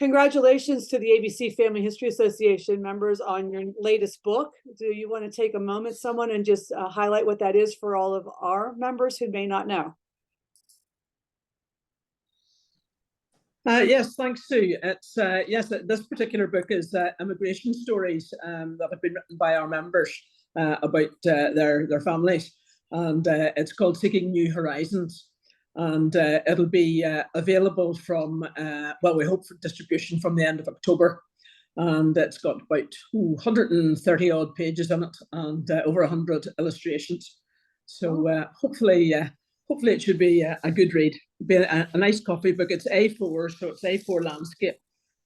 Congratulations to the ABC Family History Association members on your latest book. Do you want to take a moment, someone, and just highlight what that is for all of our members who may not know? Yes, thanks, Sue. It's yes, this particular book is immigration stories that have been written by our members about their families, and it's called Seeking New Horizons. And it'll be available from, well, we hope for distribution from the end of October. And it's got about 130 odd pages in it and over 100 illustrations. So hopefully it should be a good read. It'll be a nice coffee book. It's A4, so it's A4 landscape.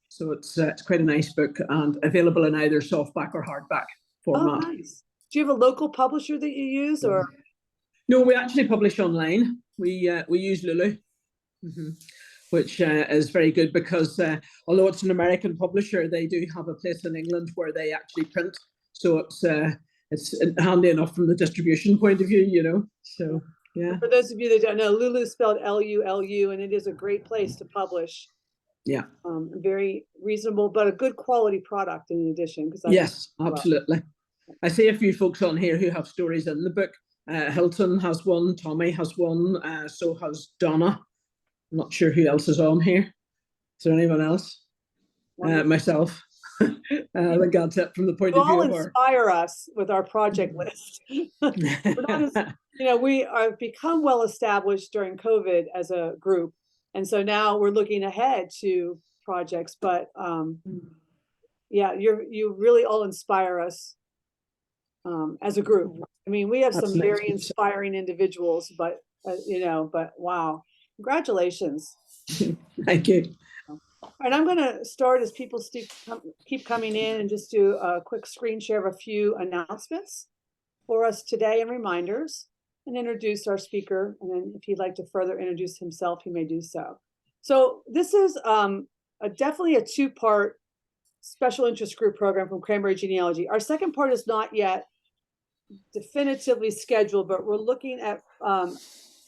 So it's quite a nice book and available in either softback or hardback format. Oh, nice. Do you have a local publisher that you use, or? No, we actually publish online. We use Lulu, which is very good because although it's an American publisher, they do have a place in England where they actually print. So it's handy enough from the distribution point of view, you know. So yeah. For those of you that don't know, Lulu is spelled Lulu, and it is a great place to publish. Yeah. Very reasonable, but a good quality product in addition. Yes, absolutely. I see a few folks on here who have stories in the book. Hilton has one, Tommy has one, so has Donna. I'm not sure who else is on here. Is there anyone else? Myself. I think that's it from the point of view of our... inspire us with our project list. We have become well established during COVID as a group, and so now we're looking ahead to projects. But yeah, you really all inspire us as a group. I mean, we have some very inspiring individuals, but but wow, congratulations. Thank you. And I'm going to start as people keep coming in and just do a quick screen share of a few announcements for us today and reminders, and introduce our speaker. And then if he'd like to further introduce himself, he may do so. So this is definitely a two-part special interest group program from Cranberry Genealogy. Our second part is not yet definitively scheduled, but we're looking at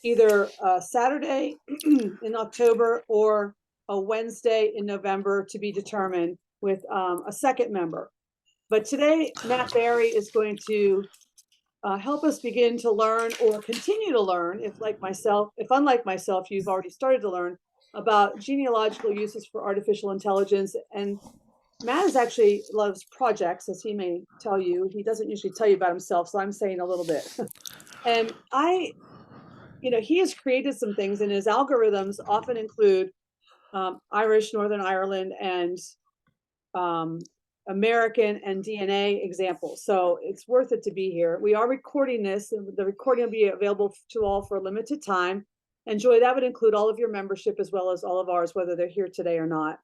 either Saturday in October or a Wednesday in November to be determined, with a second member. But today, Matt Barry is going to help us begin to learn, or continue to learn, if unlike myself, you've already started to learn about genealogical uses for artificial intelligence. And Matt actually loves projects, as he may tell you. He doesn't usually tell you about himself, so I'm saying a little bit. And he has created some things, and his algorithms often include Irish, Northern Ireland, and American and DNA examples. So it's worth it to be here. We are recording this, and the recording will be available to all for a limited time. And Joy, that would include all of your membership as well as all of ours, whether they're here today or not.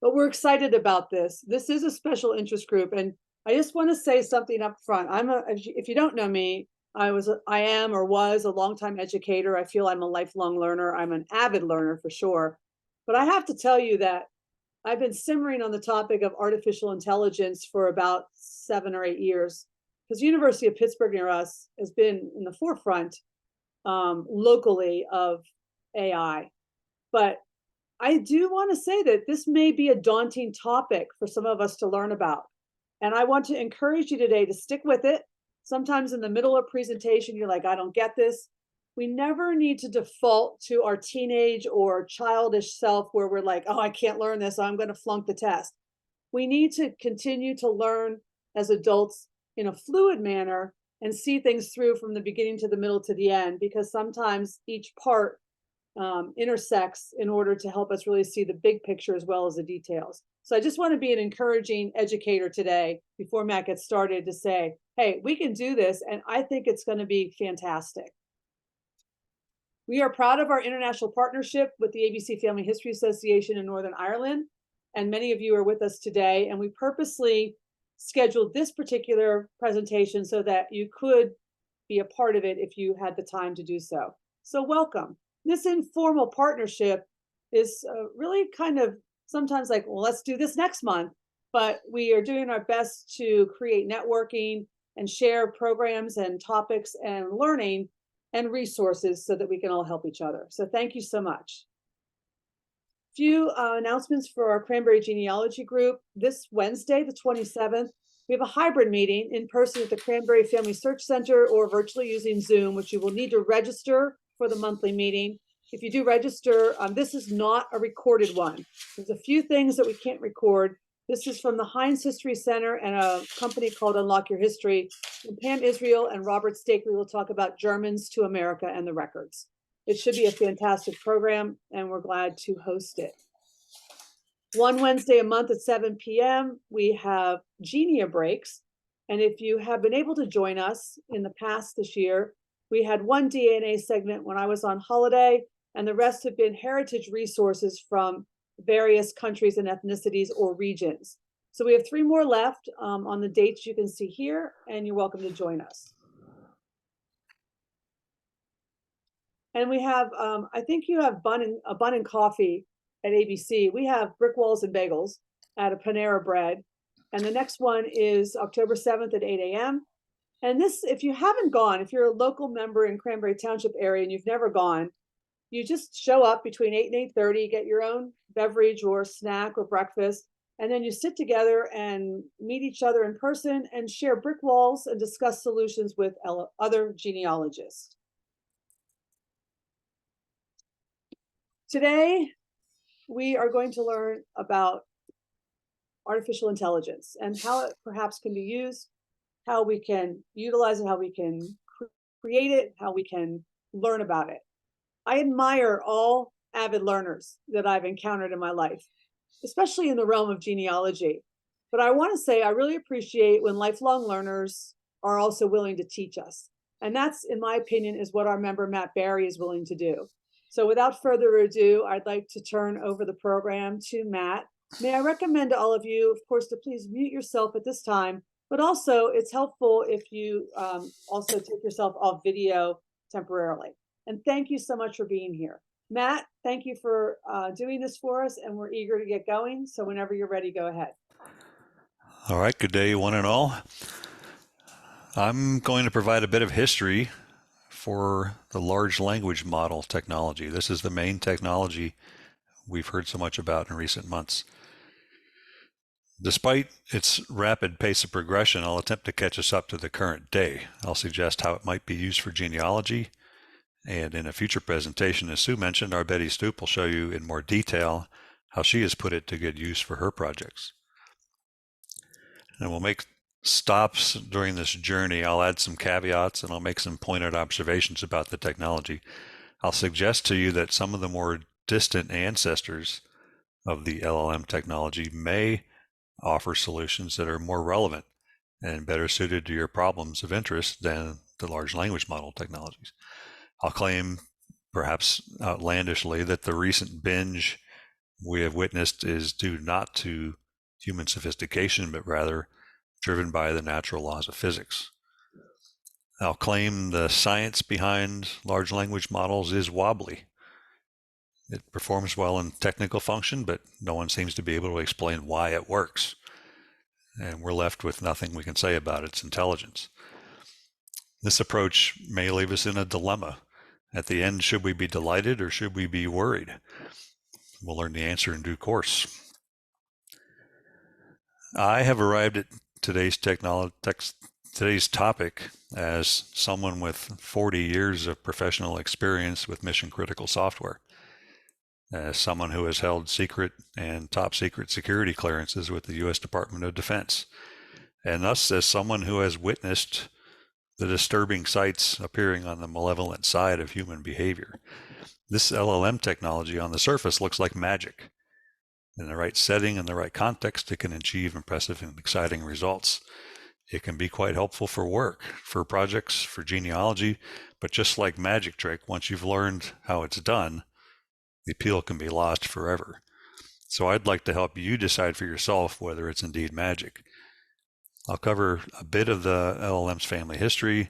But we're excited about this. This is a special interest group, and I just want to say something up front. If you don't know me, I am or was a longtime educator. I feel I'm a lifelong learner. I'm an avid learner for sure. But I have to tell you that I've been simmering on the topic of artificial intelligence for about 7 or 8 years, because the University of Pittsburgh near us has been in the forefront locally of AI. But I do want to say that this may be a daunting topic for some of us to learn about. And I want to encourage you today to stick with it. Sometimes in the middle of a presentation, you're like, I don't get this. We never need to default to our teenage or childish self where we're like, oh, I can't learn this, so I'm going to flunk the test. We need to continue to learn as adults in a fluid manner and see things through from the beginning to the middle to the end, because sometimes each part intersects in order to help us really see the big picture as well as the details. So I just want to be an encouraging educator today before Matt gets started to say, hey, we can do this, and I think it's going to be fantastic. We are proud of our international partnership with the ABC Family History Association in Northern Ireland, and many of you are with us today, and we purposely scheduled this particular presentation so that you could be a part of it if you had the time to do so. So welcome. This informal partnership is really kind of sometimes like, well, let's do this next month, but we are doing our best to create networking and share programs and topics and learning and resources so that we can all help each other. So thank you so much. Few announcements for our Cranberry Genealogy group. This Wednesday, the 27th, we have a hybrid meeting in person at the Cranberry Family Search Center or virtually using Zoom, which you will need to register for the monthly meeting. If you do register, this is not a recorded one. There's a few things that we can't record. This is from the Heinz History Center and a company called Unlock Your History. And Pam Israel and Robert Stakely will talk about Germans to America and the records. It should be a fantastic program, and we're glad to host it. One Wednesday a month at 7 p.m., we have Genia Breaks. And if you have been able to join us in the past this year, we had one DNA segment when I was on holiday, and the rest have been heritage resources from various countries and ethnicities or regions. So we have 3 more left on the dates you can see here, and you're welcome to join us. And we have, I think you have a bun and coffee at ABC. We have brick walls and bagels at a Panera Bread. And the next one is October 7th at 8 a.m. And this, if you haven't gone, if you're a local member in Cranberry Township area and you've never gone, you just show up between 8 and 8:30, get your own beverage or snack or breakfast, and then you sit together and meet each other in person and share brick walls and discuss solutions with other genealogists. Today, we are going to learn about artificial intelligence and how it perhaps can be used, how we can utilize it, how we can create it, how we can learn about it. I admire all avid learners that I've encountered in my life, especially in the realm of genealogy. But I want to say I really appreciate when lifelong learners are also willing to teach us. And that's, in my opinion, is what our member Matt Barry is willing to do. So without further ado, I'd like to turn over the program to Matt. May I recommend to all of you, of course, to please mute yourself at this time, but also it's helpful if you also take yourself off video temporarily. And thank you so much for being here. Matt, thank you for doing this for us, and we're eager to get going. So whenever you're ready, go ahead. All right, good day, one and all. I'm going to provide a bit of history for the large language model technology. This is the main technology we've heard so much about in recent months. Despite its rapid pace of progression, I'll attempt to catch us up to the current day. I'll suggest how it might be used for genealogy, and in a future presentation, as Sue mentioned, our Betty Stoop will show you in more detail how she has put it to good use for her projects. And we'll make stops during this journey. I'll add some caveats and I'll make some pointed observations about the technology. I'll suggest to you that some of the more distant ancestors of the LLM technology may offer solutions that are more relevant and better suited to your problems of interest than the large language model technologies. I'll claim, perhaps outlandishly, that the recent binge we have witnessed is due not to human sophistication, but rather driven by the natural laws of physics. I'll claim the science behind large language models is wobbly. It performs well in technical function, but no one seems to be able to explain why it works. And we're left with nothing we can say about its intelligence. This approach may leave us in a dilemma. At the end, should we be delighted or should we be worried? We'll learn the answer in due course. I have arrived at today's topic as someone with 40 years of professional experience with mission critical software, as someone who has held secret and top secret security clearances with the U.S. Department of Defense, and thus as someone who has witnessed the disturbing sights appearing on the malevolent side of human behavior. This LLM technology on the surface looks like magic. In the right setting and the right context, it can achieve impressive and exciting results. It can be quite helpful for work, for projects, for genealogy, but just like magic trick, once you've learned how it's done, the appeal can be lost forever. So I'd like to help you decide for yourself whether it's indeed magic. I'll cover a bit of the LLM's family history,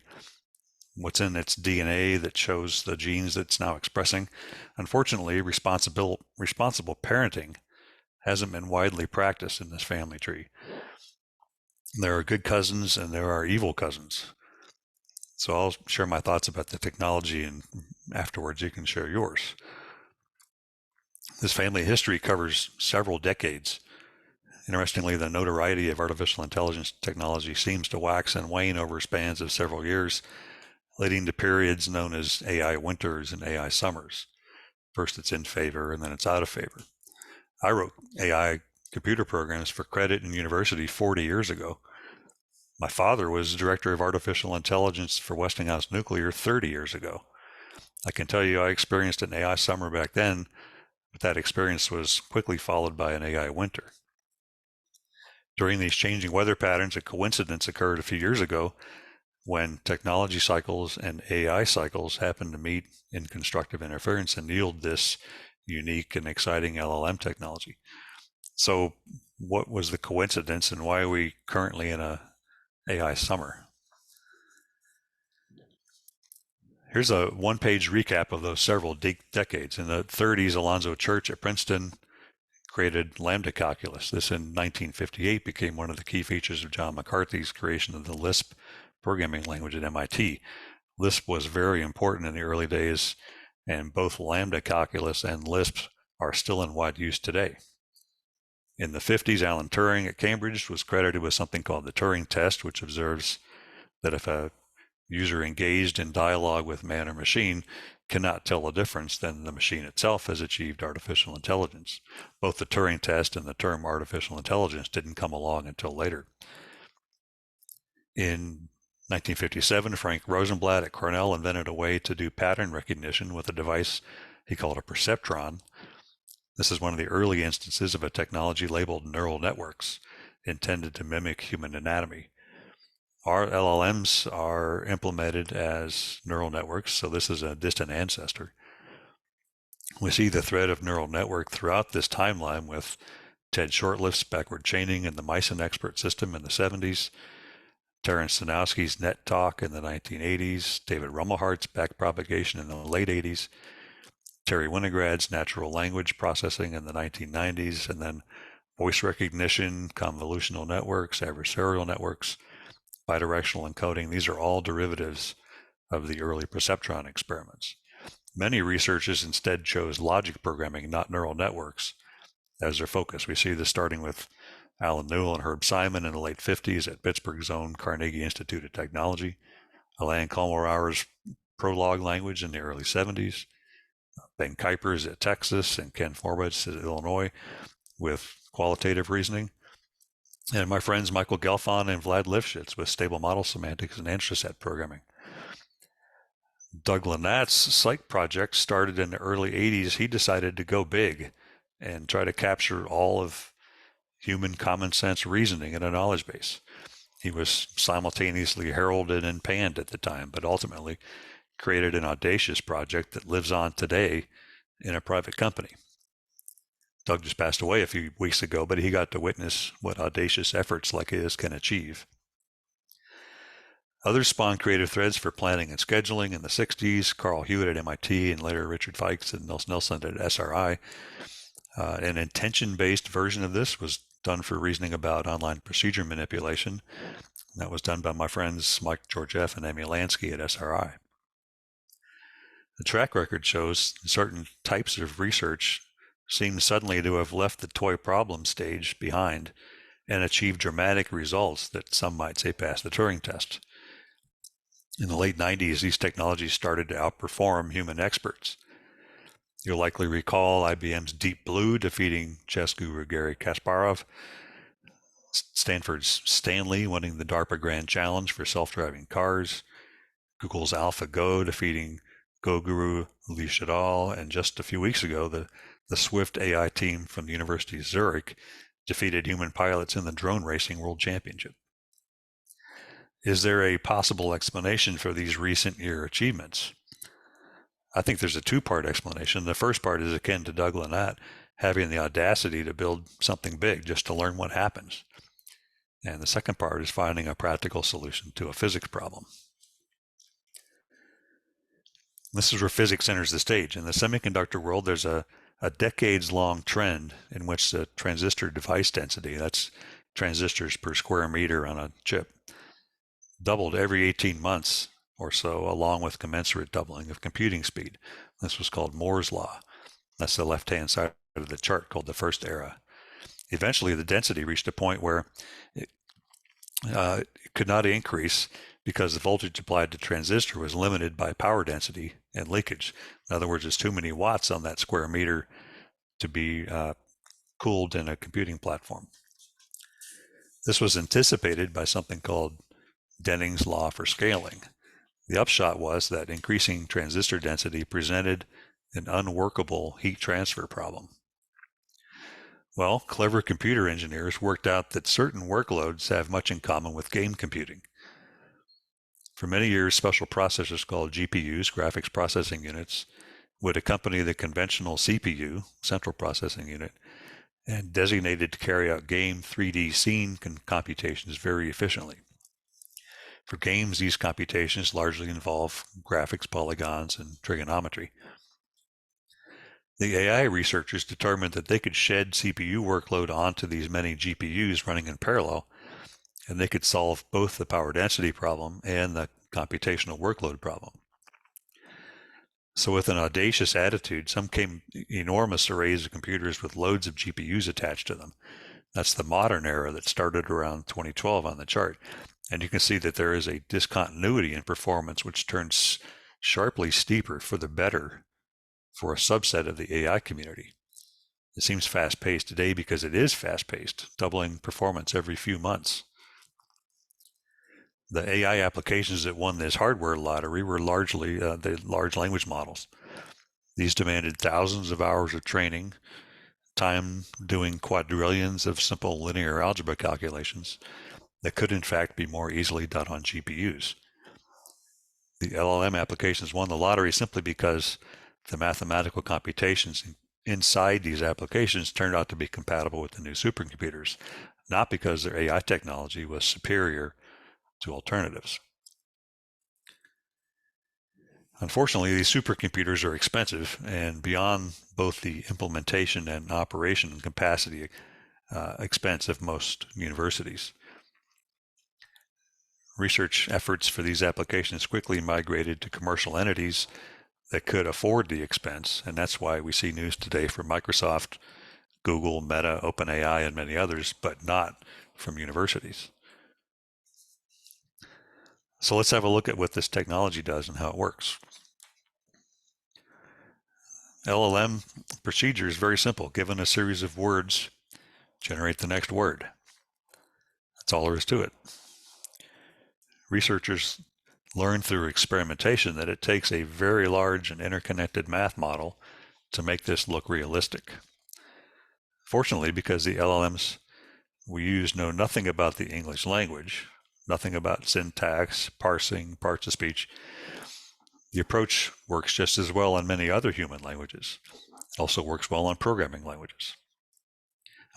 what's in its DNA that shows the genes that's now expressing. Unfortunately, responsible parenting hasn't been widely practiced in this family tree. There are good cousins and there are evil cousins. So I'll share my thoughts about the technology, and afterwards you can share yours. This family history covers several decades. Interestingly, the notoriety of artificial intelligence technology seems to wax and wane over spans of several years, leading to periods known as AI winters and AI summers. First it's in favor and then it's out of favor. I wrote AI computer programs for credit in university 40 years ago. My father was director of artificial intelligence for Westinghouse Nuclear 30 years ago. I can tell you I experienced an AI summer back then, but that experience was quickly followed by an AI winter. During these changing weather patterns, a coincidence occurred a few years ago when technology cycles and AI cycles happened to meet in constructive interference and yield this unique and exciting LLM technology. So what was the coincidence, and why are we currently in a AI summer? Here's a one-page recap of those several decades. In the 30s, Alonzo Church at Princeton created lambda calculus. This in 1958 became one of the key features of John McCarthy's creation of the Lisp programming language at MIT. Lisp was very important in the early days, and both lambda calculus and Lisp are still in wide use today. In the 50s, Alan Turing at Cambridge was credited with something called the Turing test, which observes that if a user engaged in dialogue with man or machine cannot tell the difference, then the machine itself has achieved artificial intelligence. Both the Turing test and the term artificial intelligence didn't come along until later. In 1957, Frank Rosenblatt at Cornell invented a way to do pattern recognition with a device he called a perceptron. This is one of the early instances of a technology labeled neural networks, intended to mimic human anatomy. Our LLMs are implemented as neural networks, so this is a distant ancestor. We see the thread of neural network throughout this timeline with Ted Shortlift's backward chaining and the Meisen expert system in the 70s, Terence Stanowski's net talk in the 1980s, David Rumelhart's backpropagation in the late 80s, Terry Winograd's natural language processing in the 1990s, and then voice recognition, convolutional networks, adversarial networks, bidirectional encoding. These are all derivatives of the early perceptron experiments. Many researchers instead chose logic programming, not neural networks, as their focus. We see this starting with Alan Newell and Herb Simon in the late 50s at Pittsburgh's own Carnegie Institute of Technology, Alain Komorauer's Prolog language in the early 70s, Ben Kuiper's at Texas, and Ken Forbes at Illinois with qualitative reasoning, and my friends Michael Gelfand and Vlad Lifshitz with stable model semantics and answer set programming. Doug Lanatt's Psych project started in the early 80s. He decided to go big and try to capture all of human common sense reasoning in a knowledge base. He was simultaneously heralded and panned at the time, but ultimately created an audacious project that lives on today in a private company. Doug just passed away a few weeks ago, but he got to witness what audacious efforts like his can achieve. Others spawned creative threads for planning and scheduling in the 60s, Carl Hewitt at MIT, and later Richard Fikes and Nils Nelson at SRI. An intention-based version of this was done for reasoning about online procedure manipulation. That was done by my friends Mike Georgieff and Amy Lansky at SRI. The track record shows certain types of research seem suddenly to have left the toy problem stage behind and achieved dramatic results that some might say passed the Turing test. In the late 90s, these technologies started to outperform human experts. You'll likely recall IBM's Deep Blue defeating chess guru Garry Kasparov, Stanford's Stanley winning the DARPA Grand Challenge for self-driving cars, Google's AlphaGo defeating Go guru Lee Sedol, and just a few weeks ago, the Swift AI team from the University of Zurich defeated human pilots in the drone racing world championship. Is there a possible explanation for these recent year achievements? I think there's a two-part explanation. The first part is akin to Doug Lanatt having the audacity to build something big just to learn what happens. And the second part is finding a practical solution to a physics problem. This is where physics enters the stage. In the semiconductor world, there's a decades-long trend in which the transistor device density, that's transistors per square meter on a chip, doubled every 18 months or so, along with commensurate doubling of computing speed. This was called Moore's law. That's the left-hand side of the chart called the first era. Eventually, the density reached a point where it could not increase because the voltage applied to the transistor was limited by power density and leakage. In other words, there's too many watts on that square meter to be cooled in a computing platform. This was anticipated by something called Denning's law for scaling. The upshot was that increasing transistor density presented an unworkable heat transfer problem. Well, clever computer engineers worked out that certain workloads have much in common with game computing. For many years, special processors called GPUs, graphics processing units, would accompany the conventional CPU, central processing unit, and designated to carry out game 3D scene computations very efficiently. For games, these computations largely involve graphics, polygons, and trigonometry. The AI researchers determined that they could shed CPU workload onto these many GPUs running in parallel, and they could solve both the power density problem and the computational workload problem. So with an audacious attitude, some came enormous arrays of computers with loads of GPUs attached to them. That's the modern era that started around 2012 on the chart. And you can see that there is a discontinuity in performance, which turns sharply steeper for the better for a subset of the AI community. It seems fast-paced today because it is fast-paced, doubling performance every few months. The AI applications that won this hardware lottery were largely the large language models. These demanded thousands of hours of training, time doing quadrillions of simple linear algebra calculations that could in fact be more easily done on GPUs. The LLM applications won the lottery simply because the mathematical computations inside these applications turned out to be compatible with the new supercomputers, not because their AI technology was superior to alternatives. Unfortunately, these supercomputers are expensive and beyond both the implementation and operation capacity expense of most universities. Research efforts for these applications quickly migrated to commercial entities that could afford the expense, and that's why we see news today from Microsoft, Google, Meta, OpenAI, and many others, but not from universities. So let's have a look at what this technology does and how it works. LLM procedure is very simple. Given a series of words, generate the next word. That's all there is to it. Researchers learned through experimentation that it takes a very large and interconnected math model to make this look realistic. Fortunately, because the LLMs we use know nothing about the English language, nothing about syntax, parsing, parts of speech, the approach works just as well on many other human languages. It also works well on programming languages.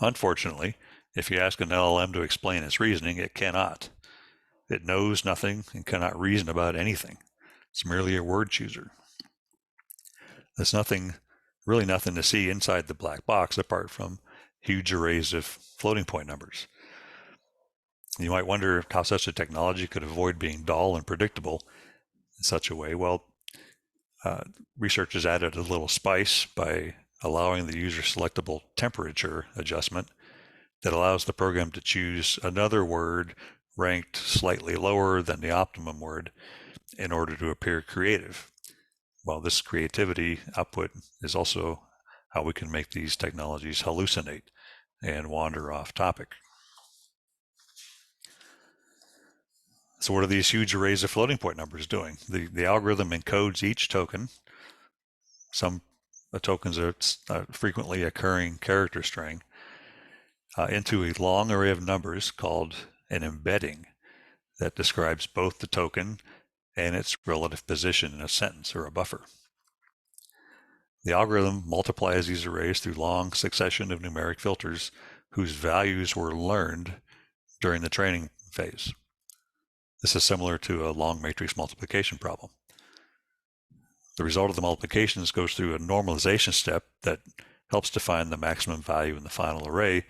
Unfortunately, if you ask an LLM to explain its reasoning, it cannot. It knows nothing and cannot reason about anything. It's merely a word chooser. There's really nothing to see inside the black box apart from huge arrays of floating point numbers. You might wonder how such a technology could avoid being dull and predictable in such a way. Well, researchers added a little spice by allowing the user selectable temperature adjustment that allows the program to choose another word ranked slightly lower than the optimum word in order to appear creative. Well, this creativity output is also how we can make these technologies hallucinate and wander off topic. So what are these huge arrays of floating point numbers doing? The algorithm encodes each token. Some tokens are frequently occurring character string into a long array of numbers called an embedding that describes both the token and its relative position in a sentence or a buffer. The algorithm multiplies these arrays through long succession of numeric filters whose values were learned during the training phase. This is similar to a long matrix multiplication problem. The result of the multiplications goes through a normalization step that helps to find the maximum value in the final array,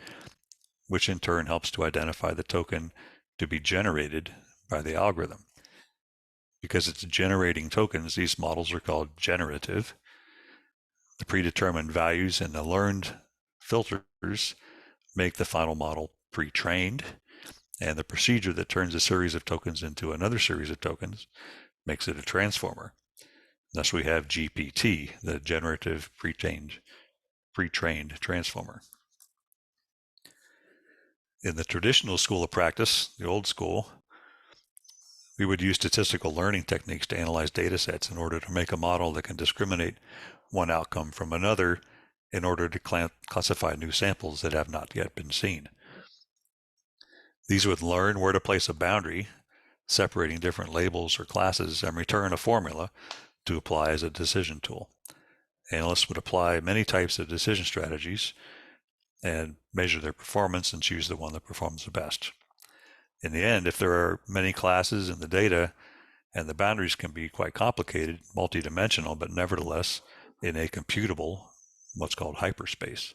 which in turn helps to identify the token to be generated by the algorithm. Because it's generating tokens, these models are called generative. The predetermined values in the learned filters make the final model pre-trained, and the procedure that turns a series of tokens into another series of tokens makes it a transformer. Thus we have GPT, the generative pre-trained transformer. In the traditional school of practice, the old school, we would use statistical learning techniques to analyze data sets in order to make a model that can discriminate one outcome from another in order to classify new samples that have not yet been seen. These would learn where to place a boundary, separating different labels or classes, and return a formula to apply as a decision tool. Analysts would apply many types of decision strategies and measure their performance and choose the one that performs the best. In the end, if there are many classes in the data, and the boundaries can be quite complicated, multidimensional, but nevertheless in a computable, what's called hyperspace.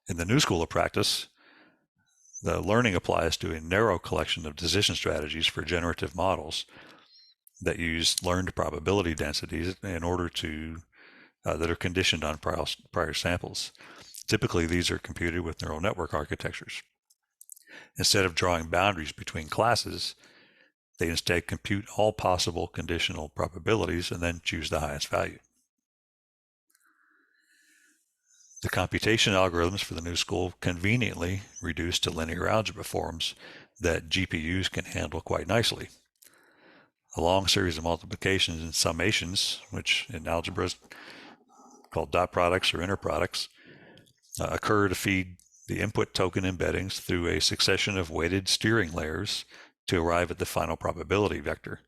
In the new school of practice, the learning applies to a narrow collection of decision strategies for generative models that use learned probability densities in order to that are conditioned on prior samples. Typically, these are computed with neural network architectures. Instead of drawing boundaries between classes, they instead compute all possible conditional probabilities and then choose the highest value. The computation algorithms for the new school conveniently reduce to linear algebra forms that GPUs can handle quite nicely. A long series of multiplications and summations, which in algebra is called dot products or inner products, occur to feed the input token embeddings through a succession of weighted steering layers to arrive at the final probability vector.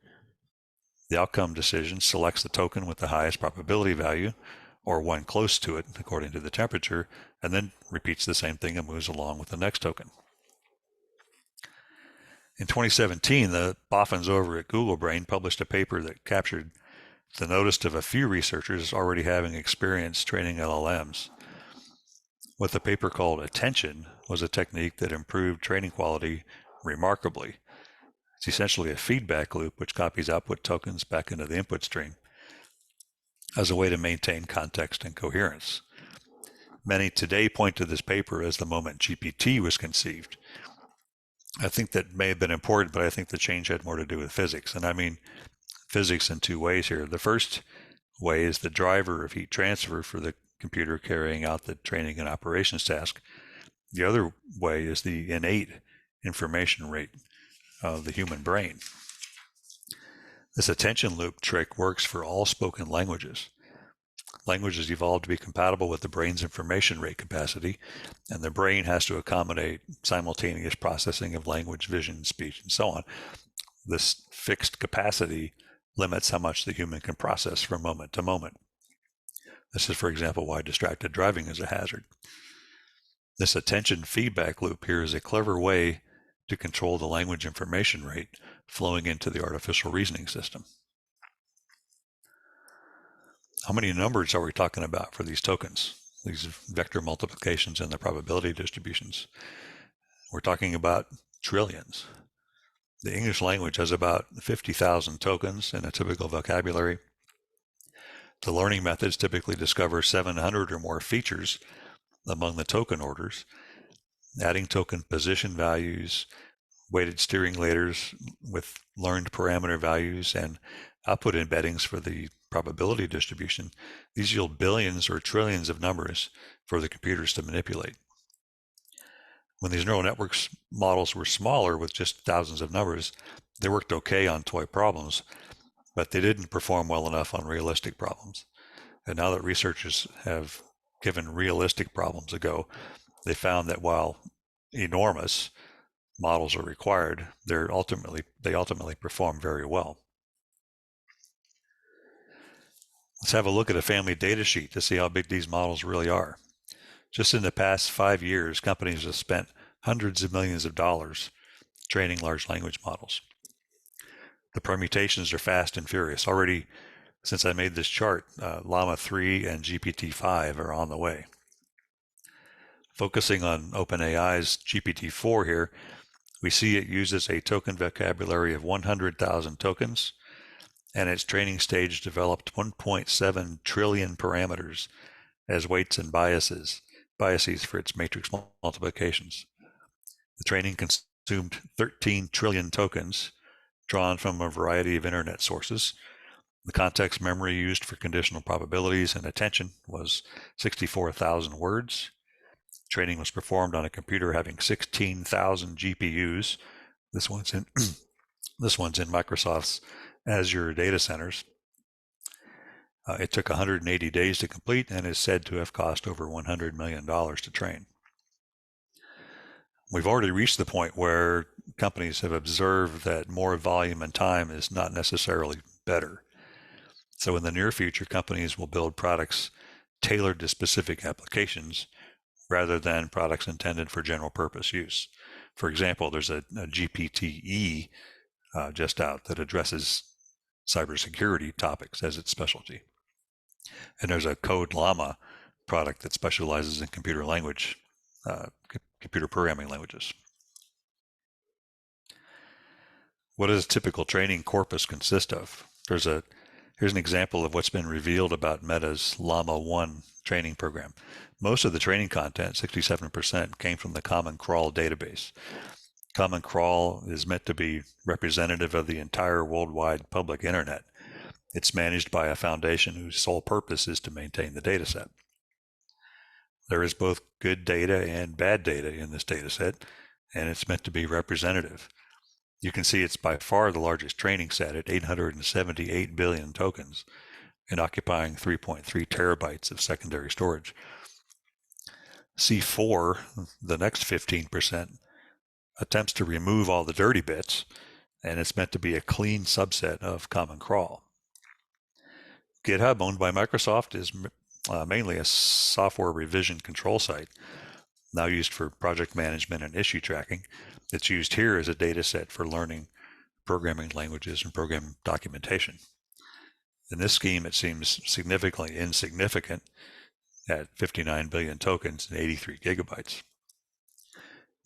The outcome decision selects the token with the highest probability value, or one close to it according to the temperature, and then repeats the same thing and moves along with the next token. In 2017, the boffins over at Google Brain published a paper that captured the notice of a few researchers already having experience training LLMs. What the paper called attention was a technique that improved training quality remarkably. It's essentially a feedback loop which copies output tokens back into the input stream as a way to maintain context and coherence. Many today point to this paper as the moment GPT was conceived. I think that may have been important, but I think the change had more to do with physics. And I mean physics in two ways here. The first way is the driver of heat transfer for the computer carrying out the training and operations task. The other way is the innate information rate of the human brain. This attention loop trick works for all spoken languages. Languages evolved to be compatible with the brain's information rate capacity, and the brain has to accommodate simultaneous processing of language, vision, speech, and so on. This fixed capacity limits how much the human can process from moment to moment. This is, for example, why distracted driving is a hazard. This attention feedback loop here is a clever way to control the language information rate flowing into the artificial reasoning system. How many numbers are we talking about for these tokens, these vector multiplications and the probability distributions? We're talking about trillions. The English language has about 50,000 tokens in a typical vocabulary. The learning methods typically discover 700 or more features among the token orders, adding token position values, weighted steering layers with learned parameter values, and output embeddings for the probability distribution. These yield billions or trillions of numbers for the computers to manipulate. When these neural networks models were smaller with just thousands of numbers, they worked okay on toy problems, but they didn't perform well enough on realistic problems. And now that researchers have given realistic problems a go, they found that while enormous models are required, they ultimately perform very well. Let's have a look at a family data sheet to see how big these models really are. Just in the past 5 years, companies have spent hundreds of millions of dollars training large language models. The permutations are fast and furious. Already, since I made this chart, Llama 3 and GPT-5 are on the way. Focusing on OpenAI's GPT-4 here, we see it uses a token vocabulary of 100,000 tokens, and its training stage developed 1.7 trillion parameters as weights and biases biases for its matrix multiplications. The training consumed 13 trillion tokens drawn from a variety of internet sources. The context memory used for conditional probabilities and attention was 64,000 words. Training was performed on a computer having 16,000 GPUs. This one's in Microsoft's Azure data centers. It took 180 days to complete and is said to have cost over $100 million to train. We've already reached the point where companies have observed that more volume and time is not necessarily better. So in the near future, companies will build products tailored to specific applications rather than products intended for general purpose use. For example, there's a GPT-E just out that addresses cybersecurity topics as its specialty. And there's a Code Llama product that specializes in computer programming languages. What does a typical training corpus consist of? Here's an example of what's been revealed about Meta's Llama 1 training program. Most of the training content, 67%, came from the Common Crawl database. Common Crawl is meant to be representative of the entire worldwide public internet. It's managed by a foundation whose sole purpose is to maintain the dataset. There is both good data and bad data in this dataset, and it's meant to be representative. You can see it's by far the largest training set at 878 billion tokens and occupying 3.3 terabytes of secondary storage. C4, the next 15%, attempts to remove all the dirty bits, and it's meant to be a clean subset of Common Crawl. GitHub, owned by Microsoft, is mainly a software revision control site, now used for project management and issue tracking. It's used here as a data set for learning programming languages and program documentation. In this scheme, it seems significantly insignificant at 59 billion tokens and 83 gigabytes.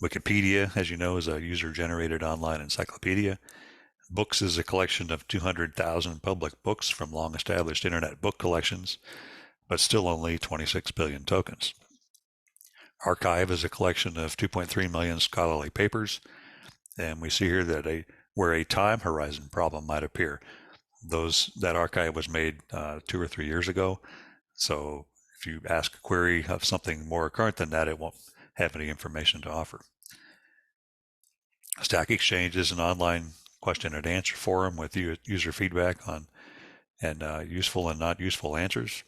Wikipedia, as you know, is a user-generated online encyclopedia. Books is a collection of 200,000 public books from long-established internet book collections, but still only 26 billion tokens. Archive is a collection of 2.3 million scholarly papers, and we see here that where a time horizon problem might appear. That archive was made 2 or 3 years ago, so if you ask a query of something more current than that, it won't have any information to offer. Stack Exchange is an online question and answer forum with user feedback on useful and not useful answers.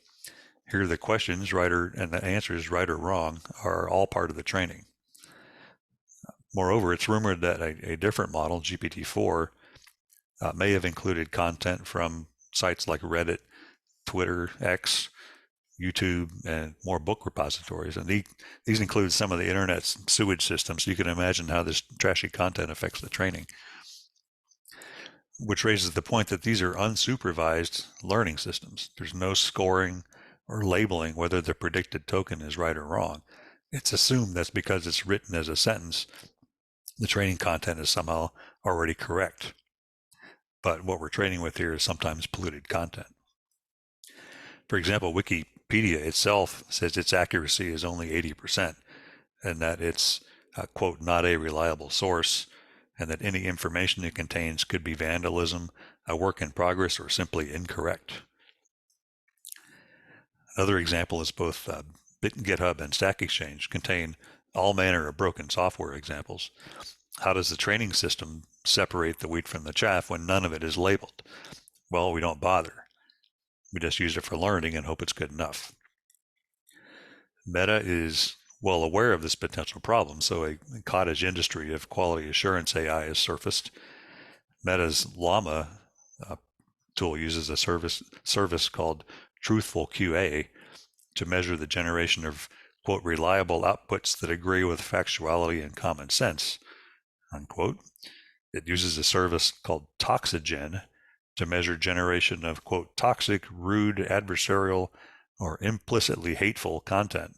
Here the questions, and the answers, right or wrong, are all part of the training. Moreover, it's rumored that a different model, GPT-4, may have included content from sites like Reddit, Twitter, X, YouTube, and more book repositories. And these include some of the internet's sewage systems. So you can imagine how this trashy content affects the training. Which raises the point that these are unsupervised learning systems. There's no scoring or labeling whether the predicted token is right or wrong. It's assumed that's because it's written as a sentence, the training content is somehow already correct. But what we're training with here is sometimes polluted content. For example, Wikipedia itself says its accuracy is only 80%, and that it's, quote, not a reliable source, and that any information it contains could be vandalism, a work in progress, or simply incorrect. Another example is both GitHub and Stack Exchange contain all manner of broken software examples. How does the training system separate the wheat from the chaff when none of it is labeled? Well, we don't bother. We just use it for learning and hope it's good enough. Meta is well aware of this potential problem, so a cottage industry of quality assurance AI has surfaced. Meta's Llama tool uses a service called Truthful QA to measure the generation of, quote, reliable outputs that agree with factuality and common sense, unquote. It uses a service called Toxigen to measure generation of, quote, toxic, rude, adversarial, or implicitly hateful content.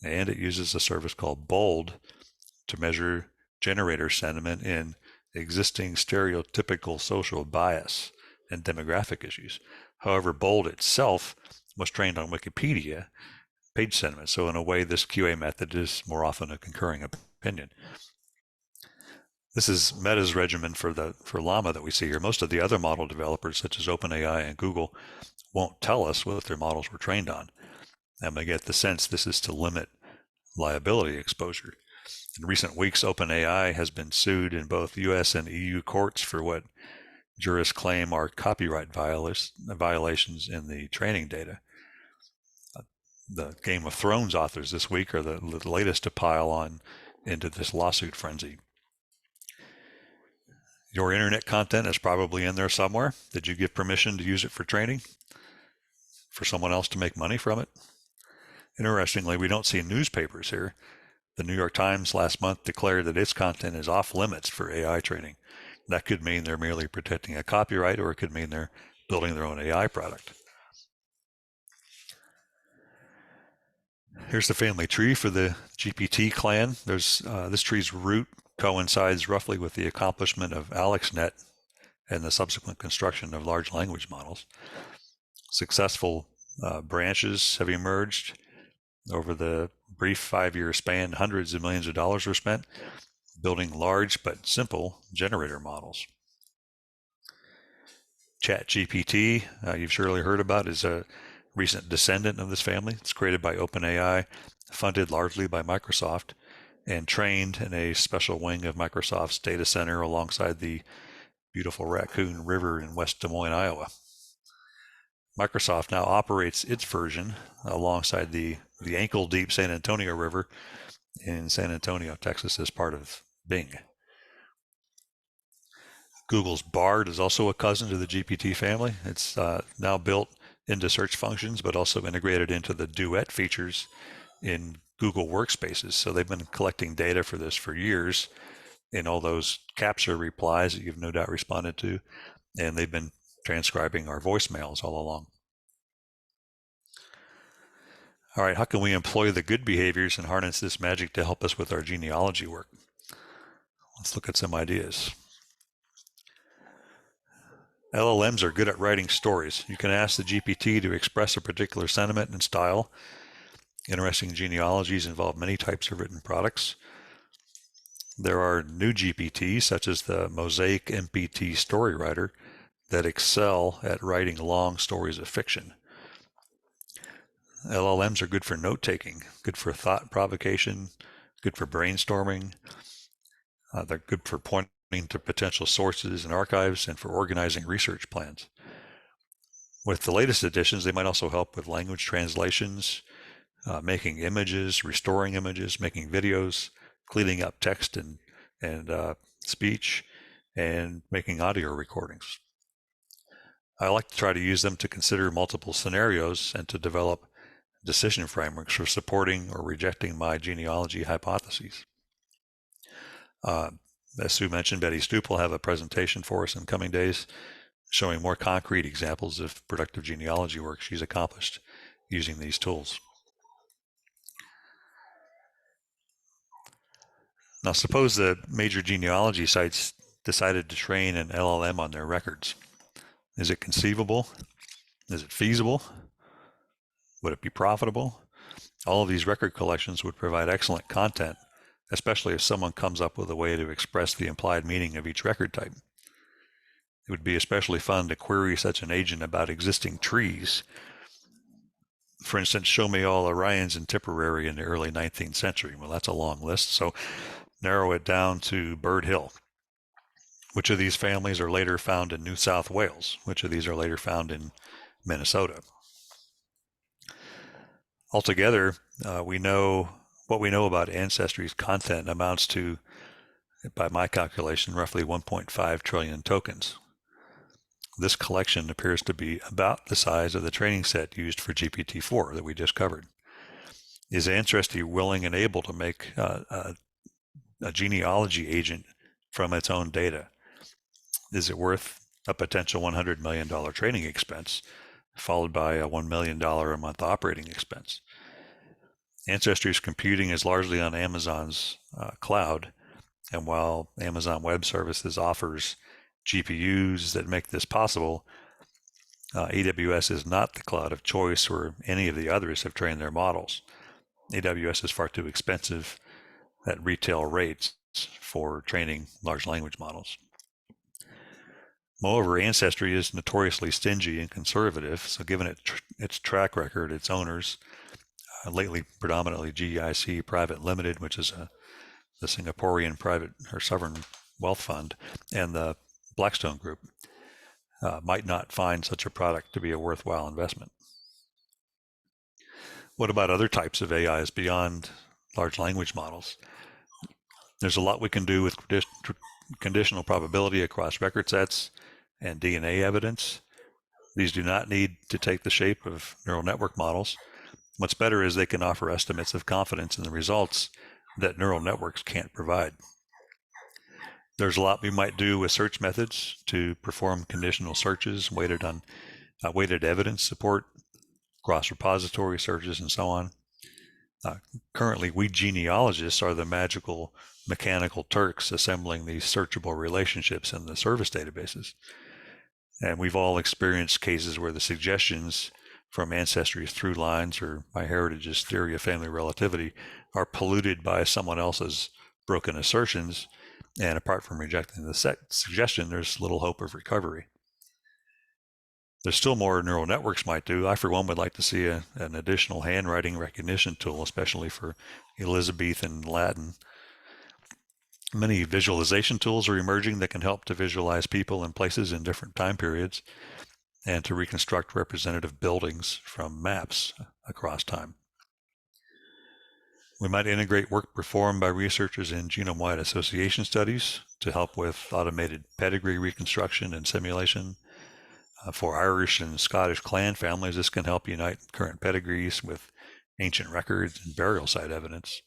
And it uses a service called Bold to measure generator sentiment in existing stereotypical social bias and demographic issues. However, Bold itself was trained on Wikipedia, page sentiment. So in a way, this QA method is more often a concurring opinion. This is Meta's regimen for Llama that we see here. Most of the other model developers, such as OpenAI and Google, won't tell us what their models were trained on. And I get the sense this is to limit liability exposure. In recent weeks, OpenAI has been sued in both US and EU courts for what jurists claim are copyright violations in the training data. The Game of Thrones authors this week are the latest to pile on into this lawsuit frenzy. Your internet content is probably in there somewhere. Did you give permission to use it for training? For someone else to make money from it? Interestingly, we don't see newspapers here. The New York Times last month declared that its content is off limits for AI training. That could mean they're merely protecting a copyright, or it could mean they're building their own AI product. Here's the family tree for the GPT clan. This tree's root coincides roughly with the accomplishment of AlexNet and the subsequent construction of large language models. Successful branches have emerged over the brief 5-year span. Hundreds of millions of dollars were spent building large but simple generator models. ChatGPT, you've surely heard about, is a recent descendant of this family. It's created by OpenAI, funded largely by Microsoft, and trained in a special wing of Microsoft's data center alongside the beautiful Raccoon River in West Des Moines, Iowa. Microsoft now operates its version alongside the ankle-deep San Antonio River in San Antonio, Texas, as part of Bing. Google's Bard is also a cousin to the GPT family. It's now built into search functions, but also integrated into the Duet features in Google Workspaces. So they've been collecting data for this for years in all those capture replies that you've no doubt responded to, and they've been transcribing our voicemails all along. All right, how can we employ the good behaviors and harness this magic to help us with our genealogy work? Let's look at some ideas. LLMs are good at writing stories. You can ask the GPT to express a particular sentiment and style. Interesting genealogies involve many types of written products. There are new GPTs, such as the Mosaic MPT Story Writer, that excel at writing long stories of fiction. LLMs are good for note-taking, good for thought provocation, good for brainstorming. They're good for pointing to potential sources and archives, and for organizing research plans. With the latest additions, they might also help with language translations, making images, restoring images, making videos, cleaning up text and speech, and making audio recordings. I like to try to use them to consider multiple scenarios and to develop decision frameworks for supporting or rejecting my genealogy hypotheses. As Sue mentioned, Betty Stoop will have a presentation for us in coming days showing more concrete examples of productive genealogy work she's accomplished using these tools. Now, suppose the major genealogy sites decided to train an LLM on their records. Is it conceivable? Is it feasible? Would it be profitable? All of these record collections would provide excellent content, especially if someone comes up with a way to express the implied meaning of each record type. It would be especially fun to query such an agent about existing trees. For instance, show me all Orions in Tipperary in the early 19th century. Well, that's a long list, so narrow it down to Bird Hill. Which of these families are later found in New South Wales? Which of these are later found in Minnesota? Altogether, what we know about Ancestry's content amounts to, by my calculation, roughly 1.5 trillion tokens. This collection appears to be about the size of the training set used for GPT-4 that we just covered. Is Ancestry willing and able to make a genealogy agent from its own data? Is it worth a potential $100 million training expense, followed by a $1 million a month operating expense? Ancestry's computing is largely on Amazon's cloud, and while Amazon Web Services offers GPUs that make this possible, AWS is not the cloud of choice where any of the others have trained their models. AWS is far too expensive at retail rates for training large language models. Moreover, Ancestry is notoriously stingy and conservative, so given its track record, its owners, lately predominantly GIC Private Limited, which is the Singaporean private or sovereign wealth fund, and the Blackstone Group, might not find such a product to be a worthwhile investment. What about other types of AIs beyond large language models? There's a lot we can do with conditional probability across record sets and DNA evidence. These do not need to take the shape of neural network models. What's better is they can offer estimates of confidence in the results that neural networks can't provide. There's a lot we might do with search methods to perform conditional searches weighted on weighted evidence support, cross-repository searches, and so on. Currently, we genealogists are the magical mechanical Turks assembling these searchable relationships in the service databases. And we've all experienced cases where the suggestions from Ancestry's through lines or MyHeritage's theory of family relativity are polluted by someone else's broken assertions. And apart from rejecting the suggestion, there's little hope of recovery. There's still more neural networks might do. I, for one, would like to see an additional handwriting recognition tool, especially for Elizabethan Latin. Many visualization tools are emerging that can help to visualize people and places in different time periods and to reconstruct representative buildings from maps across time. We might integrate work performed by researchers in genome-wide association studies to help with automated pedigree reconstruction and simulation. For Irish and Scottish clan families, this can help unite current pedigrees with ancient records and burial site evidence.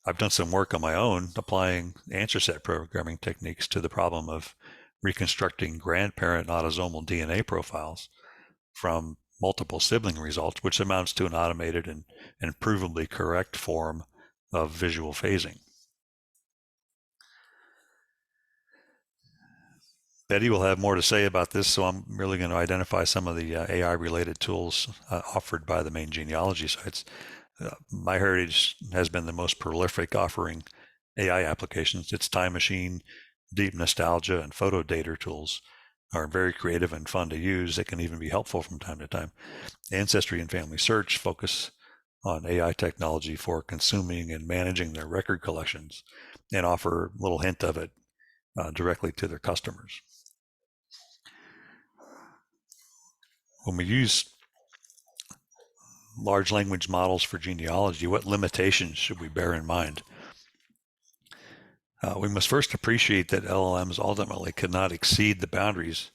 I've done some work on my own applying answer set programming techniques to the problem of reconstructing grandparent autosomal DNA profiles from multiple sibling results, which amounts to an automated and provably correct form of visual phasing. Betty will have more to say about this, so I'm really going to identify some of the AI-related tools offered by the main genealogy sites. MyHeritage has been the most prolific offering AI applications. Its time machine, deep nostalgia, and photo data tools are very creative and fun to use. They can even be helpful from time to time. Ancestry and Family Search focus on AI technology for consuming and managing their record collections and offer a little hint of it directly to their customers. When we use large language models for genealogy, what limitations should we bear in mind? We must first appreciate that LLMs ultimately cannot exceed the boundaries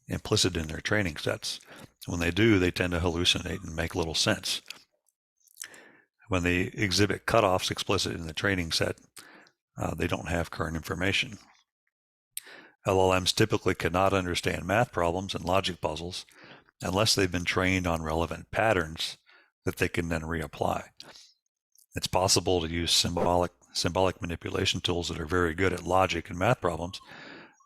implicit in their training sets. When they do, they tend to hallucinate and make little sense. When they exhibit cutoffs explicit in the training set, they don't have current information. LLMs typically cannot understand math problems and logic puzzles unless they've been trained on relevant patterns that they can then reapply. It's possible to use symbolic manipulation tools that are very good at logic and math problems,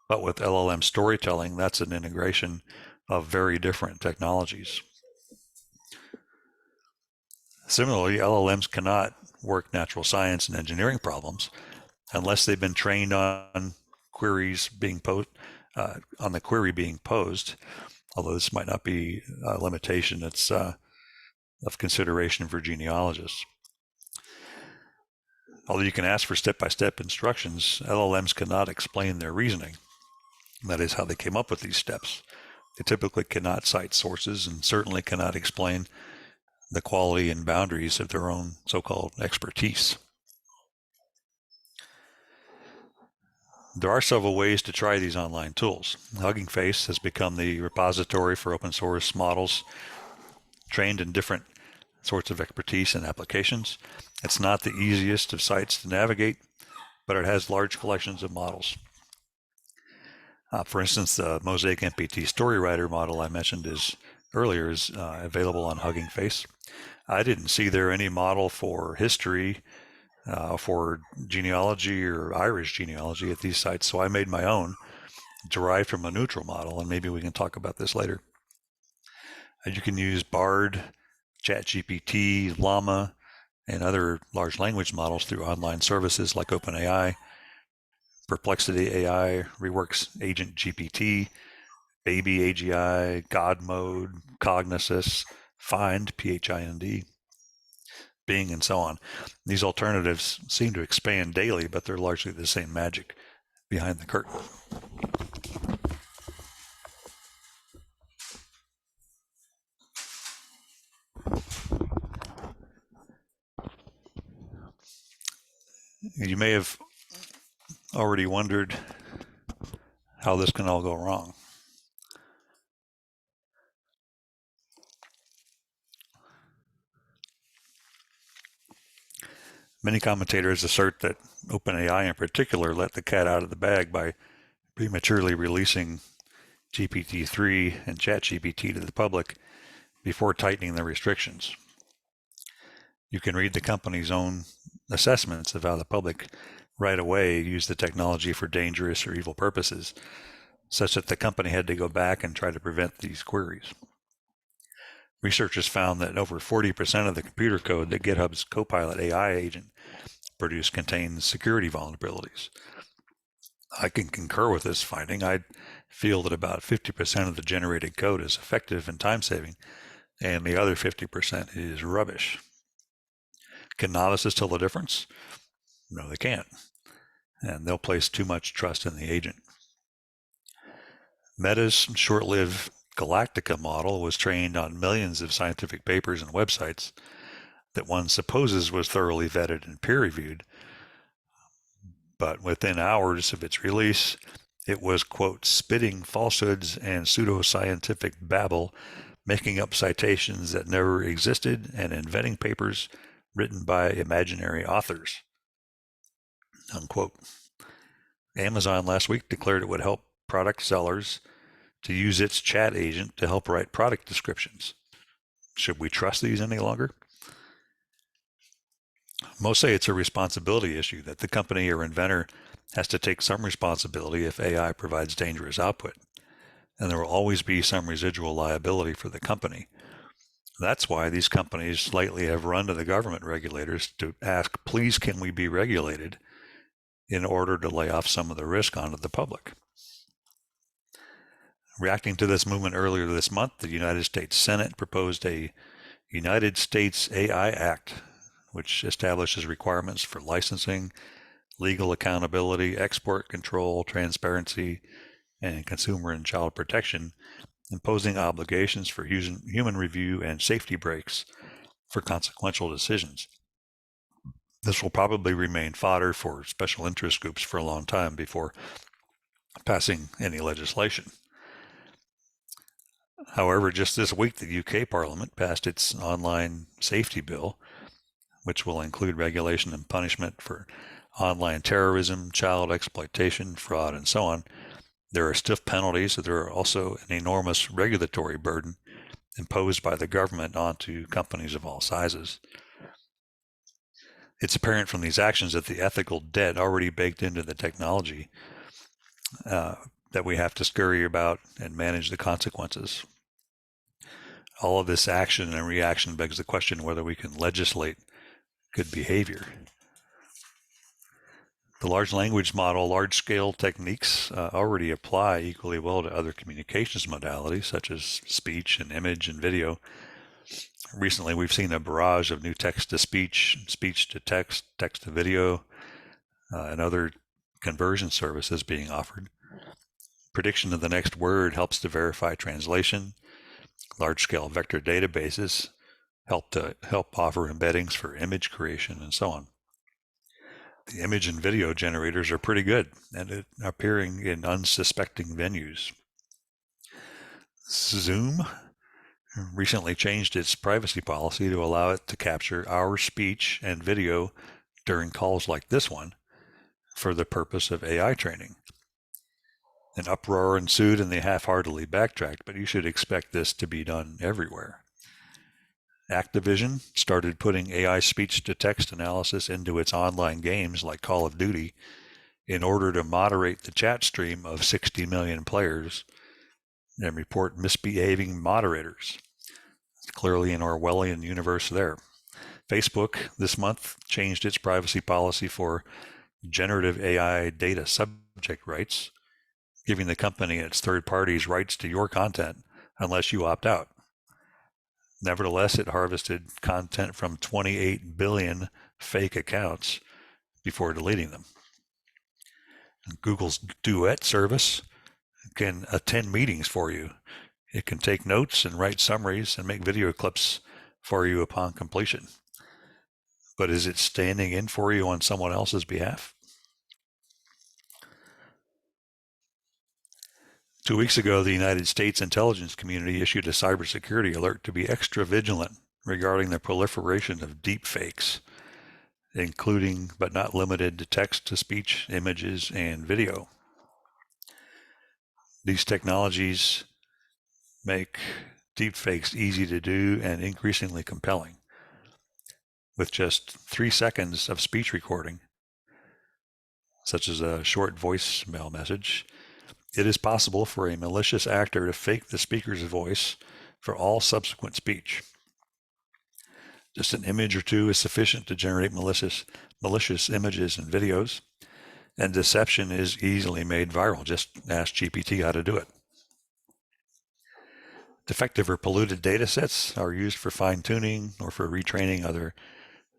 but with LLM storytelling, that's an integration of very different technologies. Similarly, LLMs cannot work natural science and engineering problems unless they've been trained on queries being on the query being posed, although this might not be a limitation that's of consideration for genealogists. Although you can ask for step-by-step instructions, LLMs cannot explain their reasoning. That is how they came up with these steps. They typically cannot cite sources and certainly cannot explain the quality and boundaries of their own so-called expertise. There are several ways to try these online tools. Hugging Face has become the repository for open source models trained in different sorts of expertise and applications. It's not the easiest of sites to navigate, but it has large collections of models. For instance, the Mosaic MPT StoryWriter model I mentioned earlier is available on Hugging Face. I didn't see there any model for history, for genealogy or Irish genealogy at these sites, so I made my own, derived from a neutral model, and maybe we can talk about this later. You can use Bard, ChatGPT, Llama, and other large language models through online services like OpenAI, Perplexity AI, Reworks Agent GPT, Baby AGI, God Mode, Cognisys, Find, PHIND, Bing, and so on. These alternatives seem to expand daily, but they're largely the same magic behind the curtain. You may have already wondered how this can all go wrong. Many commentators assert that OpenAI in particular let the cat out of the bag by prematurely releasing GPT-3 and ChatGPT to the public before tightening the restrictions. You can read the company's own assessments of how the public right away used the technology for dangerous or evil purposes, such that the company had to go back and try to prevent these queries. Researchers found that over 40% of the computer code that GitHub's Copilot AI agent produced contains security vulnerabilities. I can concur with this finding. I feel that about 50% of the generated code is effective and time-saving, and the other 50% is rubbish. Can novices tell the difference? No, they can't. And they'll place too much trust in the agent. Meta's short-lived Galactica model was trained on millions of scientific papers and websites that one supposes was thoroughly vetted and peer-reviewed. But within hours of its release, it was, quote, spitting falsehoods and pseudoscientific babble, making up citations that never existed and inventing papers written by imaginary authors, unquote. Amazon last week declared it would help product sellers to use its chat agent to help write product descriptions. Should we trust these any longer? Most say it's a responsibility issue, that the company or inventor has to take some responsibility if AI provides dangerous output, and there will always be some residual liability for the company. That's why these companies lately have run to the government regulators to ask, please, can we be regulated, in order to lay off some of the risk onto the public. Reacting to this movement earlier this month, the United States Senate proposed a United States AI Act, which establishes requirements for licensing, legal accountability, export control, transparency, and consumer and child protection, imposing obligations for human review and safety breaks for consequential decisions. This will probably remain fodder for special interest groups for a long time before passing any legislation. However, just this week, the UK Parliament passed its online safety bill, which will include regulation and punishment for online terrorism, child exploitation, fraud, and so on. There are stiff penalties, but there are also an enormous regulatory burden imposed by the government onto companies of all sizes. It's apparent from these actions that the ethical debt already baked into the technology that we have to scurry about and manage the consequences. All of this action and reaction begs the question whether we can legislate good behavior. The large language model, large-scale techniques already apply equally well to other communications modalities such as speech and image and video. Recently, we've seen a barrage of new text-to-speech, speech-to-text, text-to-video, and other conversion services being offered. Prediction of the next word helps to verify translation. Large-scale vector databases help offer embeddings for image creation and so on. The image and video generators are pretty good and appearing in unsuspecting venues. Zoom recently changed its privacy policy to allow it to capture our speech and video during calls like this one for the purpose of AI training. An uproar ensued and they half-heartedly backtracked, but you should expect this to be done everywhere. Activision started putting AI speech-to-text analysis into its online games like Call of Duty in order to moderate the chat stream of 60 million players and report misbehaving moderators. Clearly an Orwellian universe there. Facebook this month changed its privacy policy for generative AI data subject rights, giving the company and its third parties rights to your content unless you opt out. Nevertheless, it harvested content from 28 billion fake accounts before deleting them. Google's Duet service can attend meetings for you. It can take notes and write summaries and make video clips for you upon completion. But is it standing in for you on someone else's behalf? 2 weeks ago, the United States intelligence community issued a cybersecurity alert to be extra vigilant regarding the proliferation of deepfakes, including but not limited to text-to-speech, images, and video. These technologies make deepfakes easy to do and increasingly compelling. With just 3 seconds of speech recording, such as a short voicemail message, it is possible for a malicious actor to fake the speaker's voice for all subsequent speech. Just an image or two is sufficient to generate malicious images and videos, and deception is easily made viral. Just ask GPT how to do it. Defective or polluted data sets are used for fine-tuning or for retraining other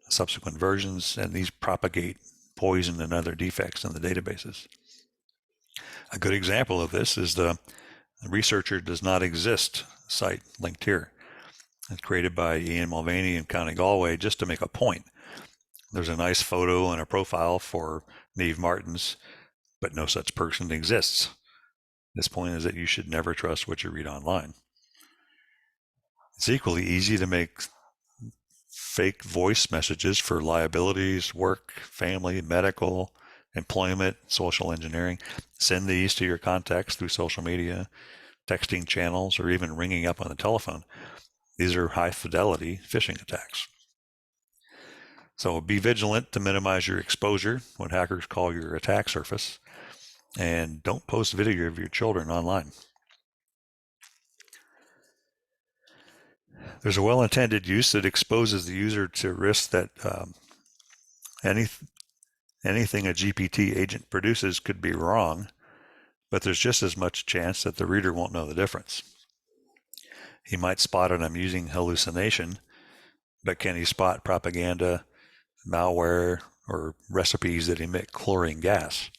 subsequent versions, and these propagate poison and other defects in the databases. A good example of this is the researcher does not exist site linked here. It's created by Ian Mulvaney in County Galway just to make a point. There's a nice photo and a profile for Neve Martins, but no such person exists. This point is that you should never trust what you read online. It's equally easy to make fake voice messages for liabilities, work, family, medical, employment, social engineering. Send these to your contacts through social media, texting channels, or even ringing up on the telephone. These are high fidelity phishing attacks. So be vigilant to minimize your exposure, what hackers call your attack surface, and don't post video of your children online. There's a well-intended use that exposes the user to risks that anything a GPT agent produces could be wrong, but there's just as much chance that the reader won't know the difference. He might spot an amusing hallucination, but can he spot propaganda, malware, or recipes that emit chlorine gas?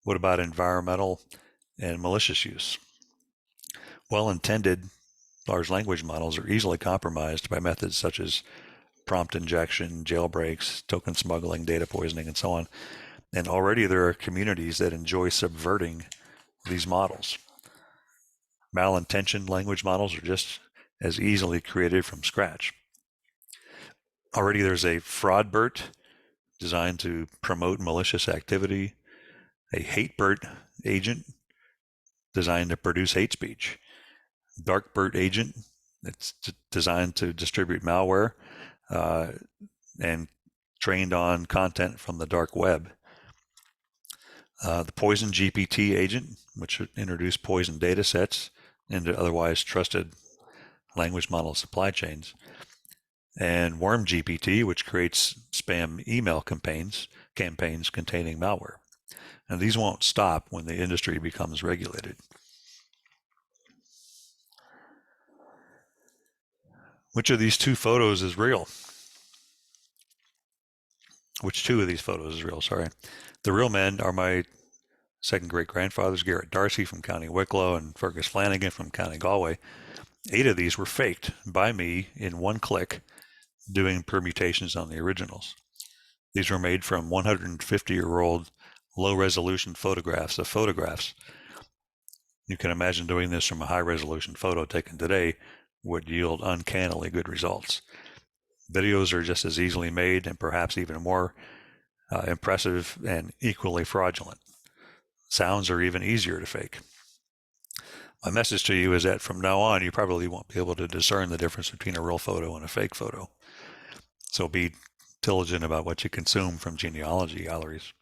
What about environmental and malicious use? Well-intended large language models are easily compromised by methods such as prompt injection, jailbreaks, token smuggling, data poisoning, and so on. And already there are communities that enjoy subverting these models. Malintentioned language models are just as easily created from scratch. Already there's a fraudbert designed to promote malicious activity, a hatebert agent designed to produce hate speech, darkbert agent that's designed to distribute malware and trained on content from the dark web. The poison GPT agent, which would introduce poison data sets into otherwise trusted language model supply chains. And Worm GPT, which creates spam email campaigns containing malware. And these won't stop when the industry becomes regulated. Which of these two photos is real? Which two of these photos is real? Sorry. The real men are my second great-grandfathers, Garrett Darcy from County Wicklow and Fergus Flanagan from County Galway. 8 of these were faked by me in one click, doing permutations on the originals. These were made from 150-year-old low-resolution photographs of photographs. You can imagine doing this from a high-resolution photo taken today would yield uncannily good results. Videos are just as easily made and perhaps even more impressive and equally fraudulent. Sounds are even easier to fake. My message to you is that from now on, you probably won't be able to discern the difference between a real photo and a fake photo. So be diligent about what you consume from genealogy galleries.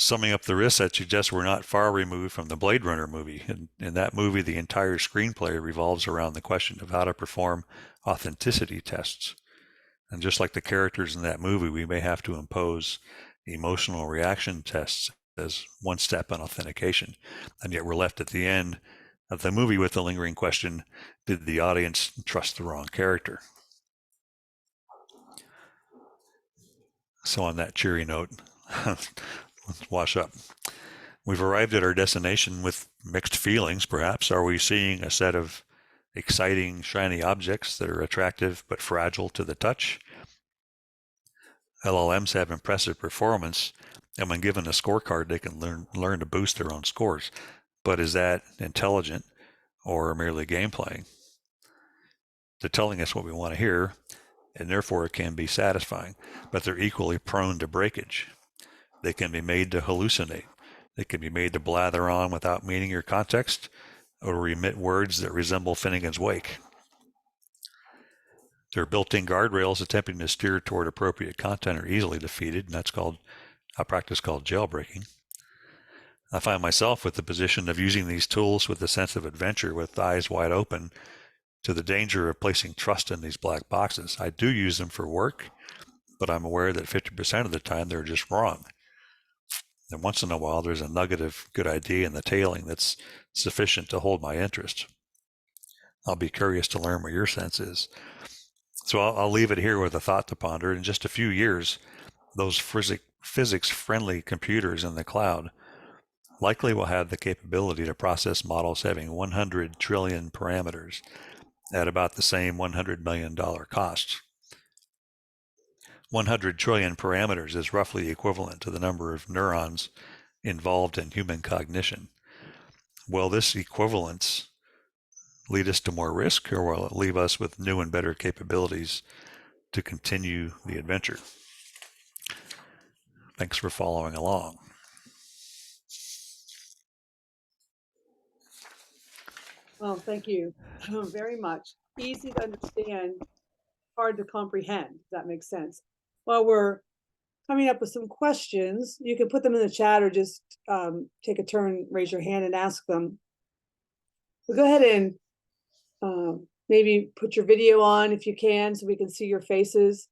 Summing up the risks, that suggests we're not far removed from the Blade Runner movie. In that movie, the entire screenplay revolves around the question of how to perform authenticity tests. And just like the characters in that movie, we may have to impose emotional reaction tests as one step in authentication. And yet we're left at the end of the movie with the lingering question, did the audience trust the wrong character? So on that cheery note, let's wash up. We've arrived at our destination with mixed feelings, perhaps. Are we seeing a set of exciting, shiny objects that are attractive but fragile to the touch? LLMs have impressive performance, and when given a scorecard, they can learn to boost their own scores. But is that intelligent or merely game playing? They're telling us what we want to hear, and therefore it can be satisfying, but they're equally prone to breakage. They can be made to hallucinate. They can be made to blather on without meaning or context, or emit words that resemble Finnegan's Wake. Their built-in guardrails attempting to steer toward appropriate content are easily defeated, and that's called a practice called jailbreaking. I find myself with the position of using these tools with a sense of adventure, with eyes wide open to the danger of placing trust in these black boxes. I do use them for work, but I'm aware that 50% of the time they're just wrong. And once in a while, there's a nugget of good idea in the tailing that's sufficient to hold my interest. I'll be curious to learn what your sense is. So I'll leave it here with a thought to ponder. In just a few years, those physics-friendly computers in the cloud likely will have the capability to process models having 100 trillion parameters at about the same $100 million cost. 100 trillion parameters is roughly equivalent to the number of neurons involved in human cognition. Will this equivalence lead us to more risk, or will it leave us with new and better capabilities to continue the adventure? Thanks for following along. Well, thank you very much. Easy to understand, hard to comprehend, if that makes sense. While we're coming up with some questions, you can put them in the chat or just take a turn, raise your hand and ask them. We'll go ahead and maybe put your video on if you can, so we can see your faces.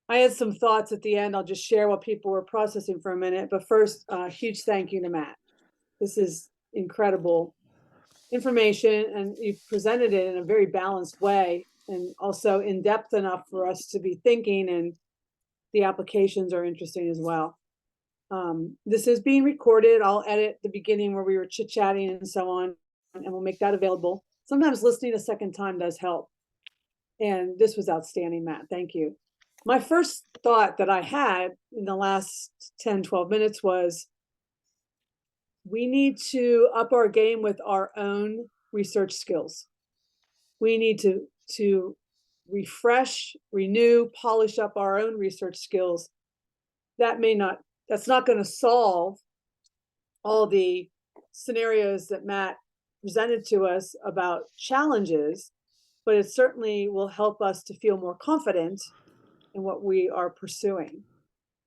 I had some thoughts at the end. I'll just share what people were processing for a minute. But first, huge thank you to Matt. This is incredible information, and you've presented it in a very balanced way, and also in depth enough for us to be thinking, and the applications are interesting as well. This is being recorded. I'll edit the beginning where we were chit-chatting and so on, and we'll make that available. Sometimes listening a second time does help. And this was outstanding, Matt. Thank you. My first thought that I had in the last 10, 12 minutes was, we need to up our game with our own research skills. We need to refresh, renew, polish up our own research skills. That's not going to solve all the scenarios that Matt presented to us about challenges, but it certainly will help us to feel more confident in what we are pursuing.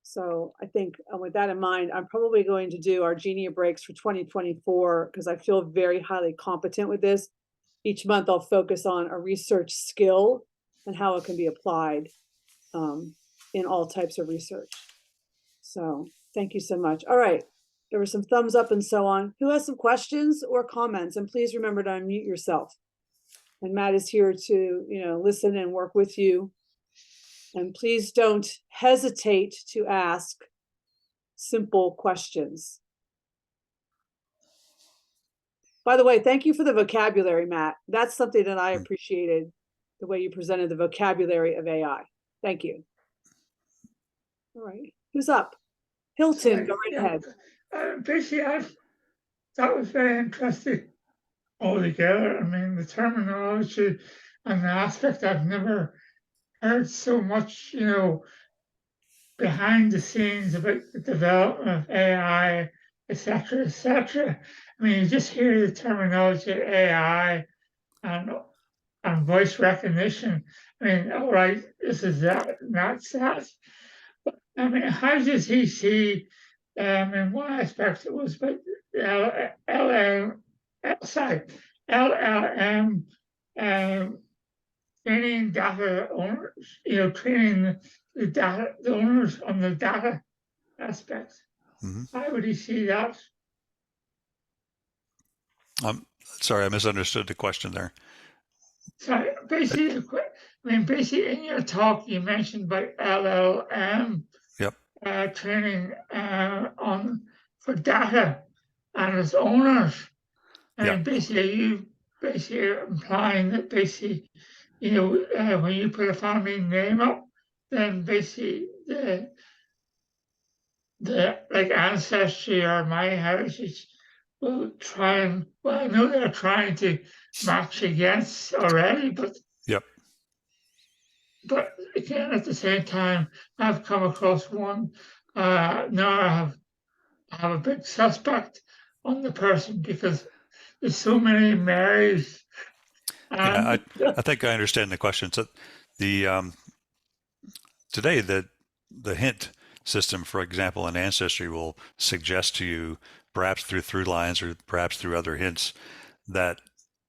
So I think with that in mind, I'm probably going to do our Genia breaks for 2024 because I feel very highly competent with this. Each month I'll focus on a research skill and how it can be applied in all types of research. So thank you so much. All right, there were some thumbs up and so on. Who has some questions or comments? And please remember to unmute yourself. And Matt is here to, listen and work with you. And please don't hesitate to ask simple questions. By the way, thank you for the vocabulary, Matt. That's something that I appreciated, the way you presented the vocabulary of AI. Thank you. All right, who's up? Hilton, go right ahead. Basically, that was very interesting altogether. I mean, the terminology and the aspect I've never heard so much, behind the scenes about the development of AI, etc., etc. I mean, you just hear the terminology of AI and voice recognition. I mean, all right, this is that, and that's that. But I mean, how does he see in one aspect, it was with LLM, LLM, training data owners, training the owners on the data aspect. Mhm. How would you see that? Sorry, I misunderstood the question there. So basically, basically in your talk, you mentioned about LLM Yep. training for data and its owners. Yeah. And basically, you basically are implying that basically, when you put a family name up, then basically the like Ancestry or My Heritage will try and, well, I know they're trying to match against already, Yep. but again, at the same time, I've come across one. Now I have a big suspect on the person because there's so many Marys, Yeah, and I think I understand the question. So the today the hint system, for example, in Ancestry will suggest to you, perhaps through lines or perhaps through other hints, that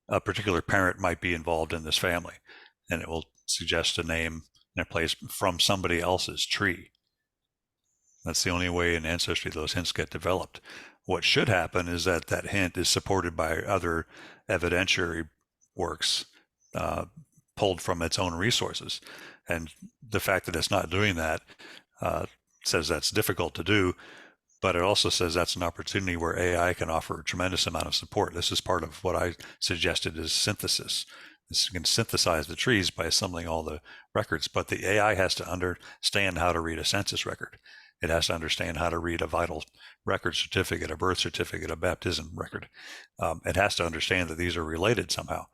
a particular parent might be involved in this family, and it will suggest a name and a place from somebody else's tree. That's the only way in Ancestry those hints get developed. What should happen is that that hint is supported by other evidentiary works pulled from its own resources. And the fact that it's not doing that says that's difficult to do, but it also says that's an opportunity where AI can offer a tremendous amount of support. This is part of what I suggested is synthesis. This can synthesize the trees by assembling all the records, but the AI has to understand how to read a census record. It has to understand how to read a vital record certificate, a birth certificate, a baptism record. It has to understand that these are related somehow.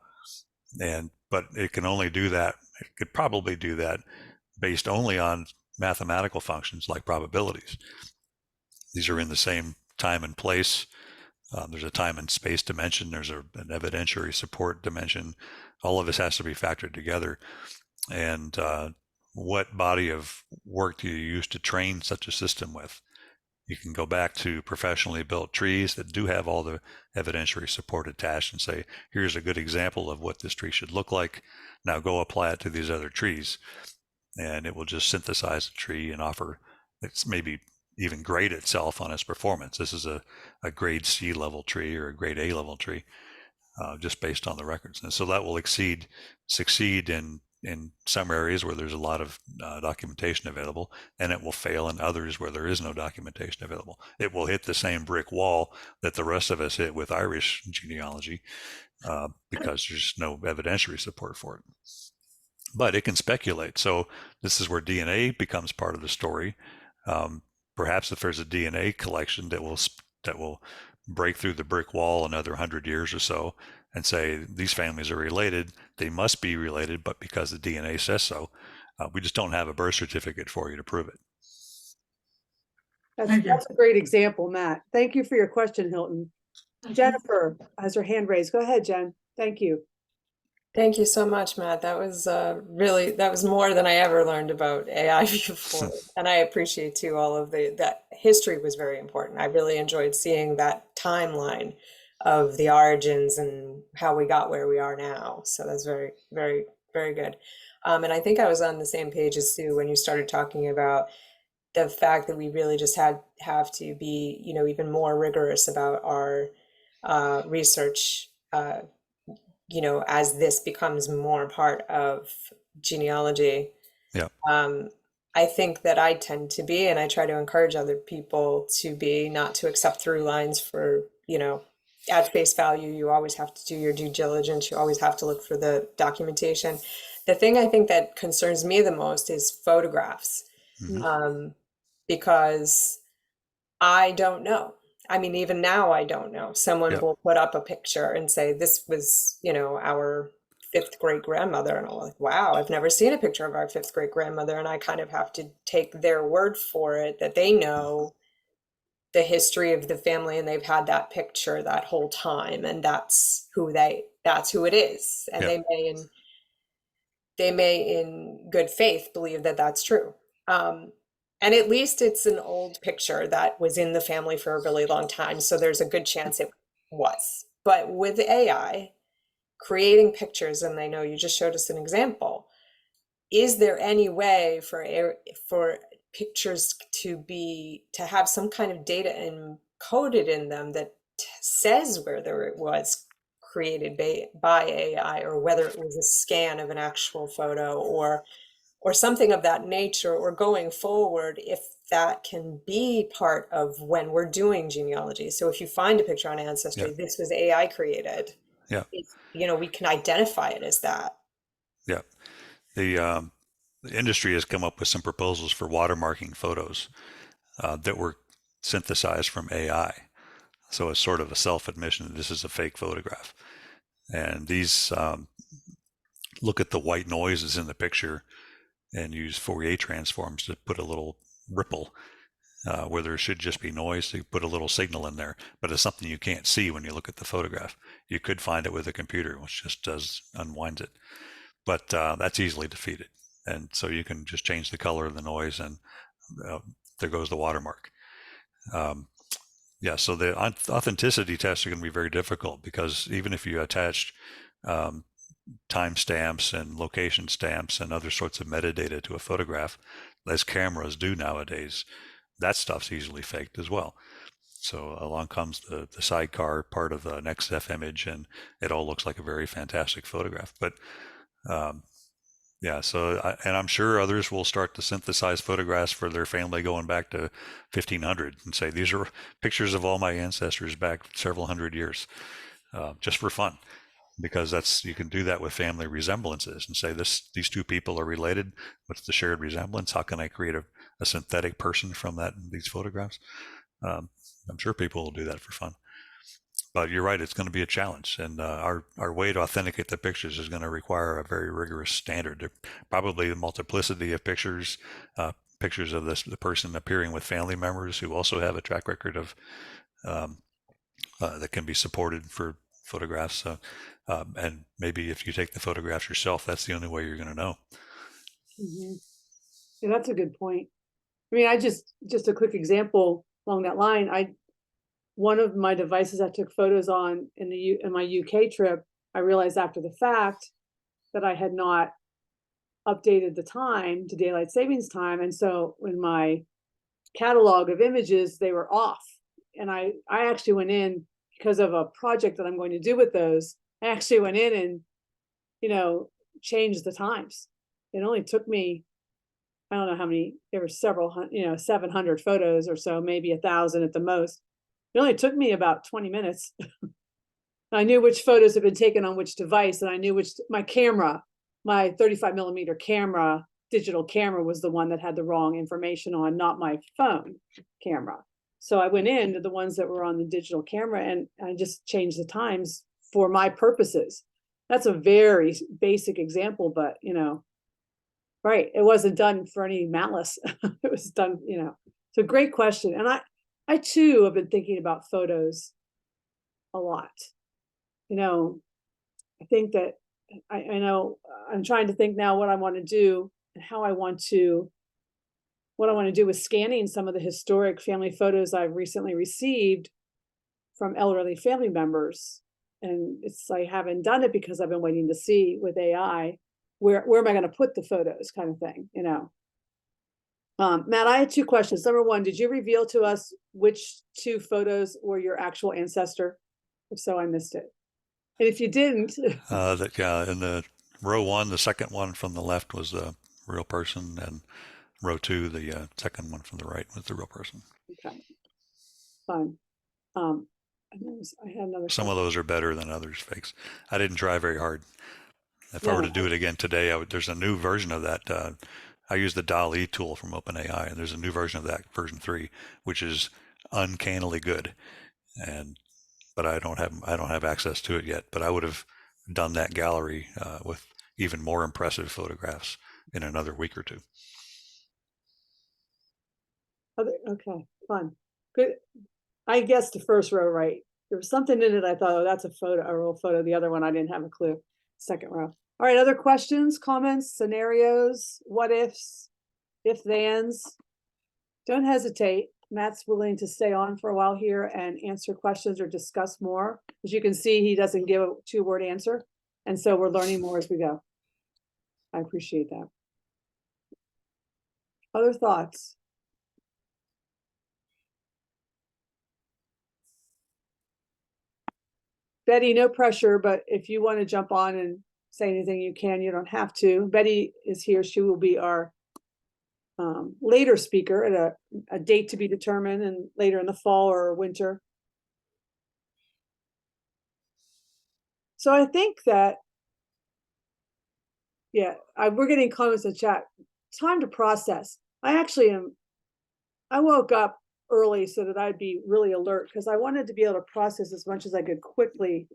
But it can only do that. It could probably do that based only on mathematical functions like probabilities. These are in the same time and place. There's a time and space dimension. There's an evidentiary support dimension. All of this has to be factored together. And what body of work do you use to train such a system with? You can go back to professionally built trees that do have all the evidentiary support attached and say, here's a good example of what this tree should look like. Now go apply it to these other trees. And it will just synthesize the tree and offer, it's maybe even grade itself on its performance. This is a grade C level tree or a grade A level tree, just based on the records. And so that will succeed in some areas where there's a lot of documentation available, and it will fail in others where there is no documentation available. It will hit the same brick wall that the rest of us hit with Irish genealogy because there's no evidentiary support for it. But it can speculate. So this is where DNA becomes part of the story. Perhaps if there's a DNA collection that will break through the brick wall another 100 years or so and say these families are related, they must be related, but because the DNA says so, we just don't have a birth certificate for you to prove it. That's a great example, Matt. Thank you for your question, Hilton. Jennifer has her hand raised. Go ahead, Jen. Thank you. Thank you so much, Matt. That was that was more than I ever learned about AI before. And I appreciate too all of that history was very important. I really enjoyed seeing that timeline of the origins and how we got where we are now. So that's very, very, very good. And I think I was on the same page as Sue when you started talking about the fact that we really just have to be, even more rigorous about our research, as this becomes more part of genealogy. Yeah. I think that I tend to be, and I try to encourage other people to be, not to accept through lines for, at face value. You always have to do your due diligence. You always have to look for the documentation. The thing I think that concerns me the most is photographs, because I don't know. I mean, even now, I don't know. Someone will put up a picture and say, this was, our fifth great grandmother. And I'm like, wow, I've never seen a picture of our fifth great grandmother. And I kind of have to take their word for it, that they know the history of the family and they've had that picture that whole time. And that's who it is. And they may in good faith believe that that's true. And at least it's an old picture that was in the family for a really long time, so there's a good chance it was. But with AI, creating pictures, and I know you just showed us an example, is there any way for pictures to have some kind of data encoded in them that says whether it was created by AI or whether it was a scan of an actual photo or something of that nature, or going forward, if that can be part of when we're doing genealogy? So if you find a picture on Ancestry, Yeah. this was AI created. Yeah. We can identify it as that. Yeah. The industry has come up with some proposals for watermarking photos that were synthesized from AI. So it's sort of a self-admission that this is a fake photograph. And these look at the white noises in the picture and use Fourier transforms to put a little ripple where there should just be noise. So you put a little signal in there, but it's something you can't see when you look at the photograph. You could find it with a computer, which just unwinds it. But that's easily defeated. And so you can just change the color of the noise, and there goes the watermark. Yeah, so the authenticity tests are going to be very difficult, because even if you attached timestamps and location stamps and other sorts of metadata to a photograph, as cameras do nowadays, that stuff's easily faked as well. So along comes the sidecar part of the NextF image, and it all looks like a very fantastic photograph. But yeah, so and I'm sure others will start to synthesize photographs for their family going back to 1500 and say, these are pictures of all my ancestors back several hundred years, just for fun. Because you can do that with family resemblances and say these two people are related. What's the shared resemblance? How can I create a synthetic person from these photographs? I'm sure people will do that for fun. But you're right, it's going to be a challenge, and our way to authenticate the pictures is going to require a very rigorous standard. Probably the multiplicity of pictures, pictures of the person appearing with family members who also have a track record of that can be supported for photographs. And maybe if you take the photographs yourself, that's the only way you're going to know. Mm-hmm. Yeah, that's a good point. I mean, just a quick example along that line. One of my devices I took photos on in my UK trip, I realized after the fact that I had not updated the time to daylight savings time. And so in my catalog of images, they were off. And I actually went in, because of a project that I'm going to do with those, I actually went in and, changed the times. It only took me, I don't know how many, there were several, 700 photos or so, maybe 1,000 at the most. It only took me about 20 minutes. I knew which photos had been taken on which device, and I knew my 35mm camera, digital camera, was the one that had the wrong information on, not my phone camera. So I went into the ones that were on the digital camera, and I just changed the times for my purposes. That's a very basic example, but right, it wasn't done for any malice. It was done, it's a great question. And I too have been thinking about photos a lot. I think that I know I'm trying to think now what I want to do and what I want to do with scanning some of the historic family photos I've recently received from elderly family members. And I haven't done it because I've been waiting to see with AI, where am I going to put the photos, kind of thing, Matt, I had two questions. Number one, did you reveal to us which two photos were your actual ancestor? If so, I missed it. And if you didn't, In the row 1, the second one from the left was the real person, and row 2, the second one from the right, was the real person. Okay, fine. I had another. Some of those are better than others, fakes. I didn't try very hard. If I were to do it again today, there's a new version of that. I use the DALL-E tool from OpenAI, and there's a new version of that, version 3, which is uncannily good. But I don't have access to it yet. But I would have done that gallery with even more impressive photographs in another week or two. Okay, fine, good. I guessed the first row right. There was something in it. I thought, oh, that's a real photo. The other one, I didn't have a clue. Second row. All right, other questions, comments, scenarios, what ifs, if-thans? Don't hesitate. Matt's willing to stay on for a while here and answer questions or discuss more. As you can see, he doesn't give a 2-word answer. And so we're learning more as we go. I appreciate that. Other thoughts? Betty, no pressure, but if you want to jump on and say anything, you can. You don't have to. Betty is here. She will be our later speaker at a date to be determined, and later in the fall or winter. So I think that, yeah, we're getting comments in chat. Time to process. I woke up early so that I'd be really alert because I wanted to be able to process as much as I could quickly.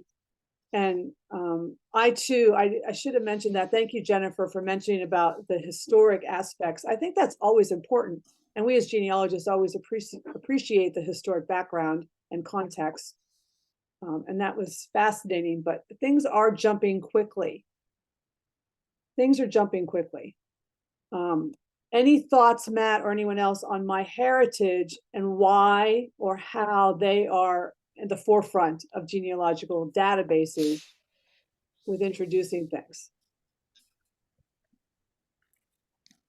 And I should have mentioned that. Thank you, Jennifer, for mentioning about the historic aspects. I think that's always important. And we as genealogists always appreciate the historic background and context. And that was fascinating, but things are jumping quickly. Things are jumping quickly. Any thoughts, Matt, or anyone else on MyHeritage and why or how they are at the forefront of genealogical databases with introducing things?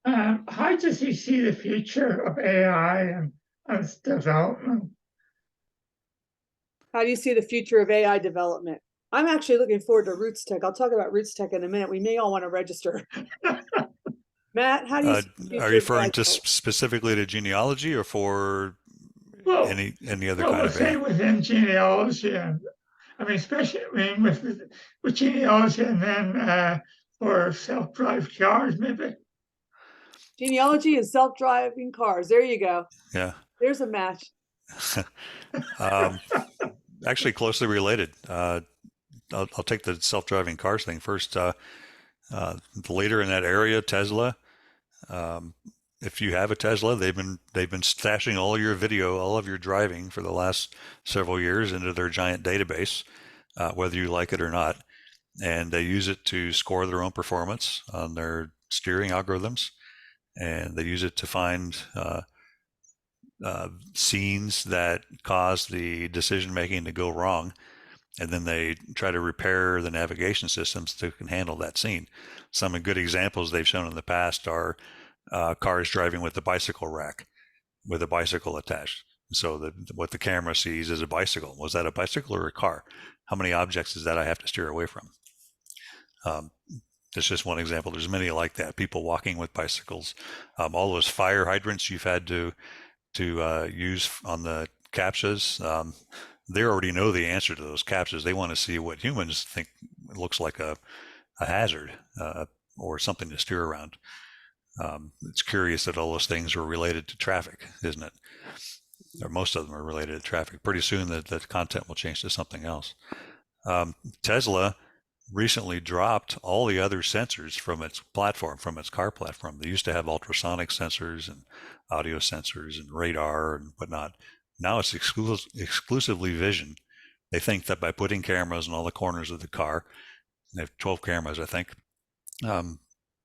How does he see the future of AI and its development? How do you see the future of AI development? I'm actually looking forward to Roots Tech. I'll talk about Roots Tech in a minute. We may all want to register. Matt, how do you see the future Are you of referring AI to development? specifically to genealogy or for Well, any other well, kind let's of say AI? within genealogy, and I mean, especially with genealogy, and then for self-drive cars, maybe. Genealogy and self-driving cars. There you go. Yeah. There's a match. Actually, closely related. I'll take the self-driving cars thing first. The leader in that area, Tesla. If you have a Tesla, they've been stashing all your video, all of your driving for the last several years into their giant database, whether you like it or not, and they use it to score their own performance on their steering algorithms, and they use it to find scenes that cause the decision making to go wrong, and then they try to repair the navigation systems that can handle that scene. Some good examples they've shown in the past are cars driving with a bicycle rack with a bicycle attached. So what the camera sees is a bicycle. Was that a bicycle or a car? How many objects is that I have to steer away from? That's just one example. There's many like that. People walking with bicycles. All those fire hydrants you've had to use on the CAPTCHAs. They already know the answer to those CAPTCHAs. They want to see what humans think looks like a hazard or something to steer around. It's curious that all those things are related to traffic, isn't it? Or most of them are related to traffic. Pretty soon the content will change to something else. Tesla recently dropped all the other sensors from its platform, from its car platform. They used to have ultrasonic sensors and audio sensors and radar and whatnot. Now it's exclusively vision. They think that by putting cameras in all the corners of the car, they have 12 cameras, I think,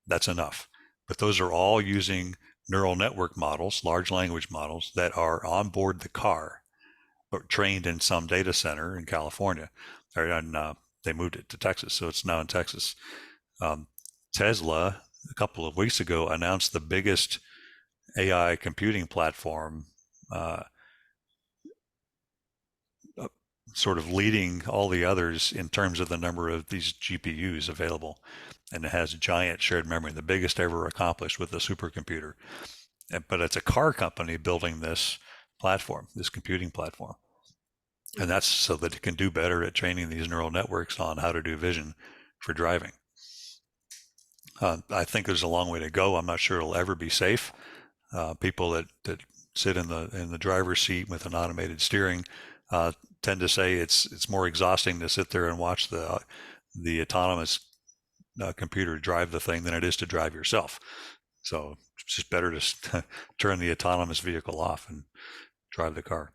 that's enough. But those are all using neural network models, large language models that are on board the car, but trained in some data center in California. And they moved it to Texas, so it's now in Texas. Tesla, a couple of weeks ago, announced the biggest AI computing platform, sort of leading all the others in terms of the number of these GPUs available. And it has giant shared memory, the biggest ever accomplished with a supercomputer. But it's a car company building this platform, this computing platform. And that's so that it can do better at training these neural networks on how to do vision for driving. I think there's a long way to go. I'm not sure it'll ever be safe. People that sit in the driver's seat with an automated steering tend to say it's more exhausting to sit there and watch the autonomous computer drive the thing than it is to drive yourself. So it's just better to turn the autonomous vehicle off and drive the car.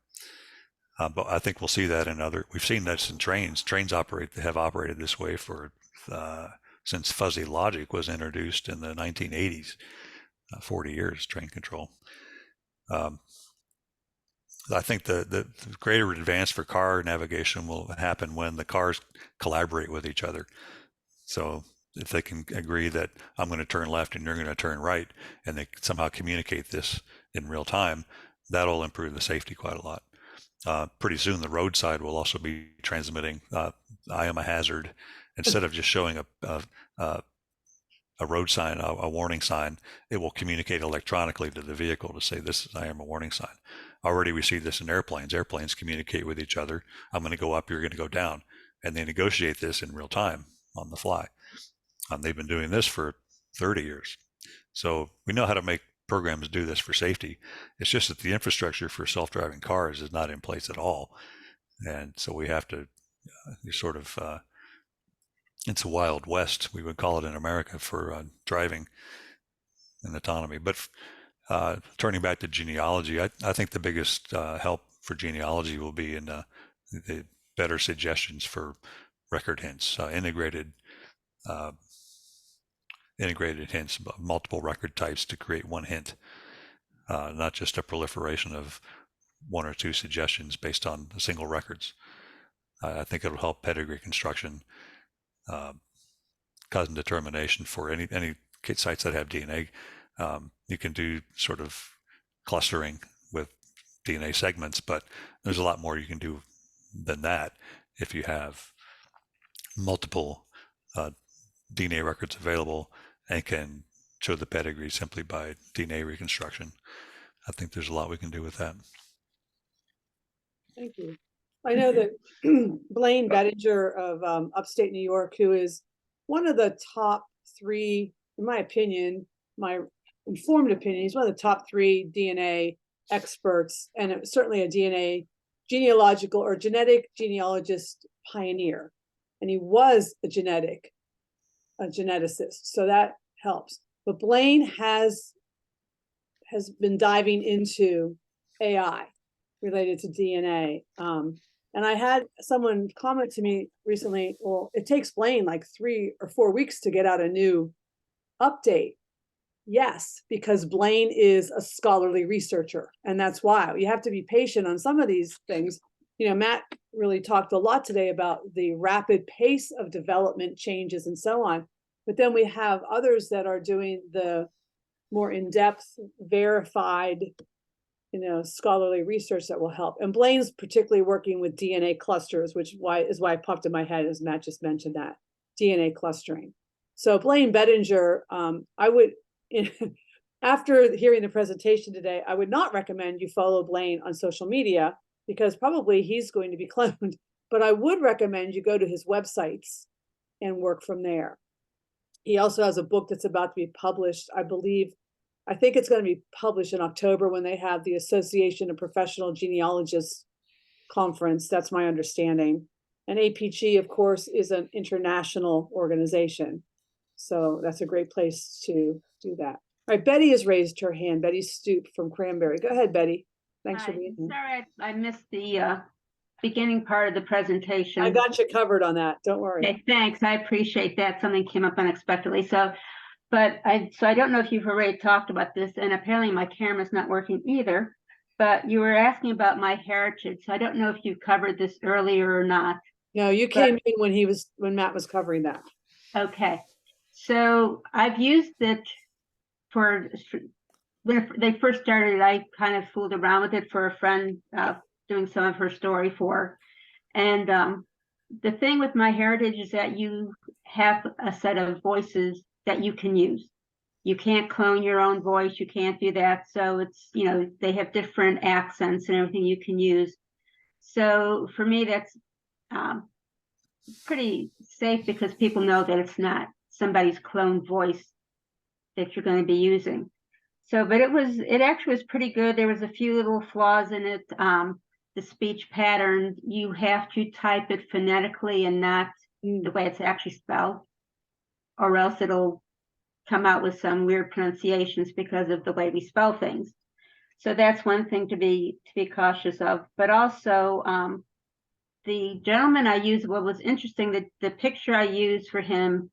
But I think we'll see that we've seen this in trains. Trains have operated this way for since fuzzy logic was introduced in the 1980s, 40 years, train control. I think the greater advance for car navigation will happen when the cars collaborate with each other. So if they can agree that I'm going to turn left and you're going to turn right, and they somehow communicate this in real time, that'll improve the safety quite a lot. Pretty soon, the roadside will also be transmitting "I am a hazard," instead of just showing a road sign, a warning sign. It will communicate electronically to the vehicle to say, "This is I am a warning sign." Already, we see this in airplanes. Airplanes communicate with each other. I'm going to go up, you're going to go down, and they negotiate this in real time on the fly. They've been doing this for 30 years. So we know how to make programs do this for safety. It's just that the infrastructure for self-driving cars is not in place at all. And so we have to sort of, it's a wild west, we would call it in America, for driving and autonomy. But turning back to genealogy, I think the biggest help for genealogy will be in the better suggestions for record hints, integrated hints, multiple record types to create one hint, not just a proliferation of one or two suggestions based on single records. I think it'll help pedigree construction, cousin determination for any sites that have DNA. You can do sort of clustering with DNA segments, but there's a lot more you can do than that if you have multiple DNA records available and can show the pedigree simply by DNA reconstruction. I think there's a lot we can do with that. Thank you. I know that Blaine Bettinger of upstate New York, who is one of the top 3, in my opinion, my informed opinion, he's one of the top 3 DNA experts, and it was certainly a DNA genealogical or genetic genealogist pioneer. And he was a geneticist, so that helps. But Blaine has been diving into AI related to DNA. And I had someone comment to me recently, well, it takes Blaine like 3 or 4 weeks to get out a new update. Yes, because Blaine is a scholarly researcher, and that's why you have to be patient on some of these things. You know, Matt really talked a lot today about the rapid pace of development changes and so on. But then we have others that are doing the more in-depth, verified, scholarly research that will help. And Blaine's particularly working with DNA clusters, which is why it popped in my head as Matt just mentioned that, DNA clustering. So Blaine Bettinger, I would, after hearing the presentation today, I would not recommend you follow Blaine on social media because probably he's going to be cloned. But I would recommend you go to his websites and work from there. He also has a book that's about to be published, I think it's going to be published in October when they have the Association of Professional Genealogists conference. That's my understanding. And APG, of course, is an international organization. So that's a great place to do that. All right, Betty has raised her hand. Betty Stoop from Cranberry. Go ahead, Betty. Thanks for being here. Sorry, I missed the beginning part of the presentation. I got you covered on that. Don't worry. Okay, thanks. I appreciate that. Something came up unexpectedly. So I don't know if you've already talked about this, and apparently my camera's not working either, but you were asking about my heritage. So I don't know if you covered this earlier or not. No, you came in when Matt was covering that. Okay. So I've used it when they first started. I kind of fooled around with it for a friend doing some of her story for. And the thing with my heritage is that you have a set of voices that you can use. You can't clone your own voice. You can't do that. So it's, they have different accents and everything you can use. So for me, that's pretty safe because people know that it's not somebody's cloned voice that you're going to be using. So, but it actually was pretty good. There was a few little flaws in it. The speech pattern, you have to type it phonetically and not the way it's actually spelled, or else it'll come out with some weird pronunciations because of the way we spell things. So that's one thing to be cautious of. But also, the gentleman I used, what was interesting, that the picture I used for him,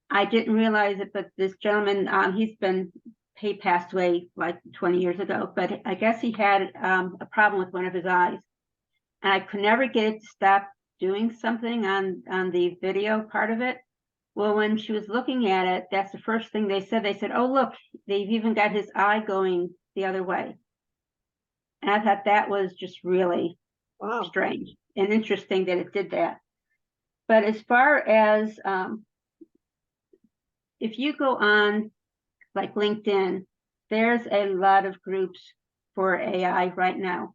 I didn't realize it, but this gentleman, he's been he passed away like 20 years ago, but I guess he had a problem with one of his eyes. And I could never get it to stop doing something on the video part of it. Well, when she was looking at it, that's the first thing they said. They said, oh, look, they've even got his eye going the other way. And I thought that was just really Wow. strange and interesting that it did that. But as far as if you go on like LinkedIn, there's a lot of groups for AI right now.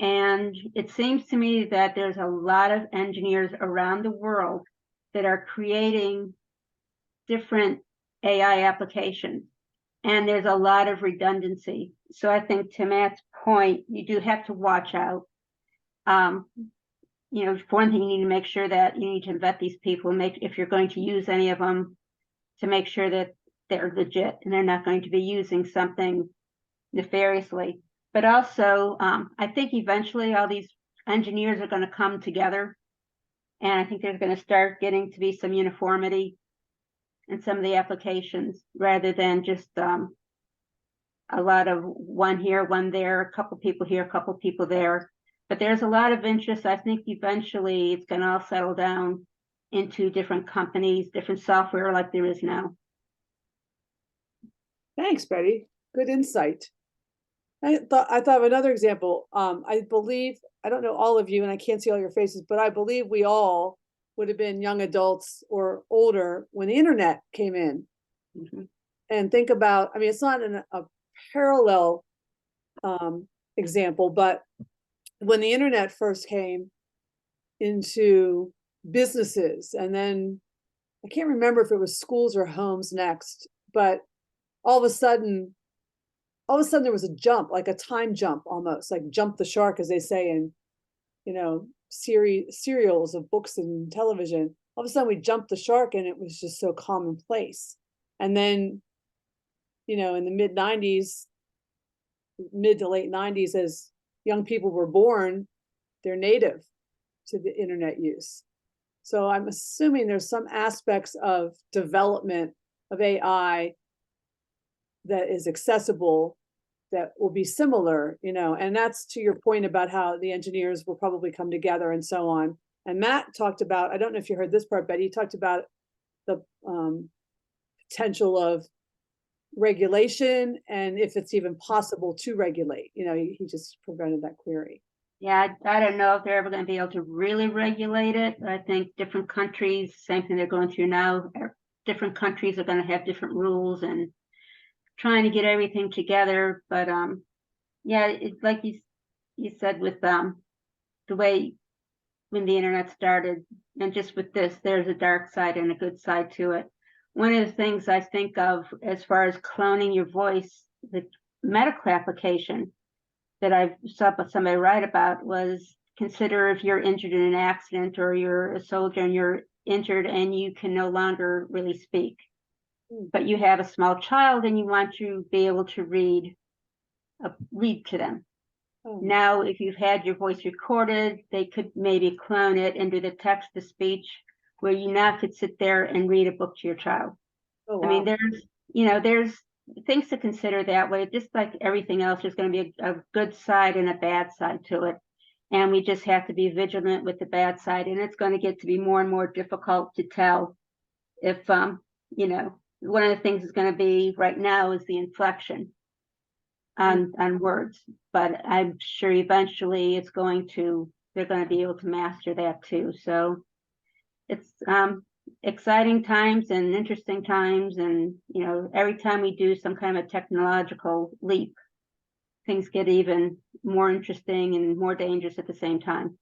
And it seems to me that there's a lot of engineers around the world that are creating different AI applications. And there's a lot of redundancy. So I think to Matt's point, you do have to watch out. You know, for one thing, you need to make sure that you need to vet these people, if you're going to use any of them, to make sure that they're legit and they're not going to be using something nefariously. But also, I think eventually all these engineers are going to come together, and I think there's going to start getting to be some uniformity in some of the applications rather than just a lot of one here, one there, a couple people here, a couple people there. But there's a lot of interest. I think eventually it's going to all settle down into different companies, different software like there is now. Thanks, Betty. Good insight. I thought of another example. I believe, I don't know all of you, and I can't see all your faces, but I believe we all would have been young adults or older when the internet came in. Mm-hmm. And think about, I mean, it's not a parallel example, but when the internet first came into businesses, and then I can't remember if it was schools or homes next, but all of a sudden there was a jump, like a time jump almost, like jump the shark, as they say in, you know, serials of books and television. All of a sudden we jumped the shark and it was just so commonplace. And then, you know, in the mid to late 90s, as young people were born, they're native to the internet use. So I'm assuming there's some aspects of development of AI that is accessible that will be similar, you know, and that's to your point about how the engineers will probably come together and so on. And Matt talked about, I don't know if you heard this part, but he talked about the potential of regulation and if it's even possible to regulate. You know, he just presented that query. Yeah, I don't know if they're ever going to be able to really regulate it. I think different countries, same thing they're going through now, different countries are going to have different rules and trying to get everything together. But yeah, it's like you said with the way when the internet started, and just with this, there's a dark side and a good side to it. One of the things I think of as far as cloning your voice, the medical application that I saw somebody write about was, consider if you're injured in an accident or you're a soldier and you're injured and you can no longer really speak, but you have a small child and you want to be able to read to them. Oh. Now, if you've had your voice recorded, they could maybe clone it and do the text to speech where you now could sit there and read a book to your child. Oh, wow. I mean, there's things to consider that way. Just like everything else, there's going to be a good side and a bad side to it. And we just have to be vigilant with the bad side. And it's going to get to be more and more difficult to tell if, one of the things is going to be right now is the inflection on words. But I'm sure eventually they're going to be able to master that too. So it's exciting times and interesting times, and every time we do some kind of a technological leap, things get even more interesting and more dangerous at the same time.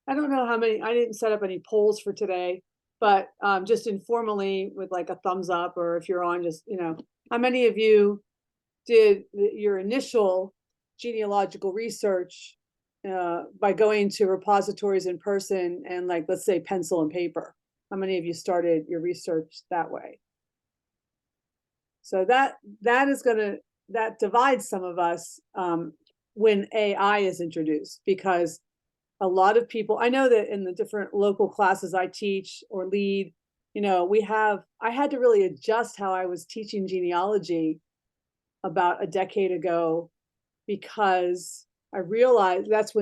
I don't know how many, I didn't set up any polls for today, but just informally with like a thumbs up, or if you're on, just how many of you did your initial genealogical research by going to repositories in person and, like, let's say pencil and paper? How many of you started your research that way? So that divides some of us when AI is introduced, because a lot of people, I know that in the different local classes I teach or lead, I had to really adjust how I was teaching genealogy about a decade ago, because I realized that's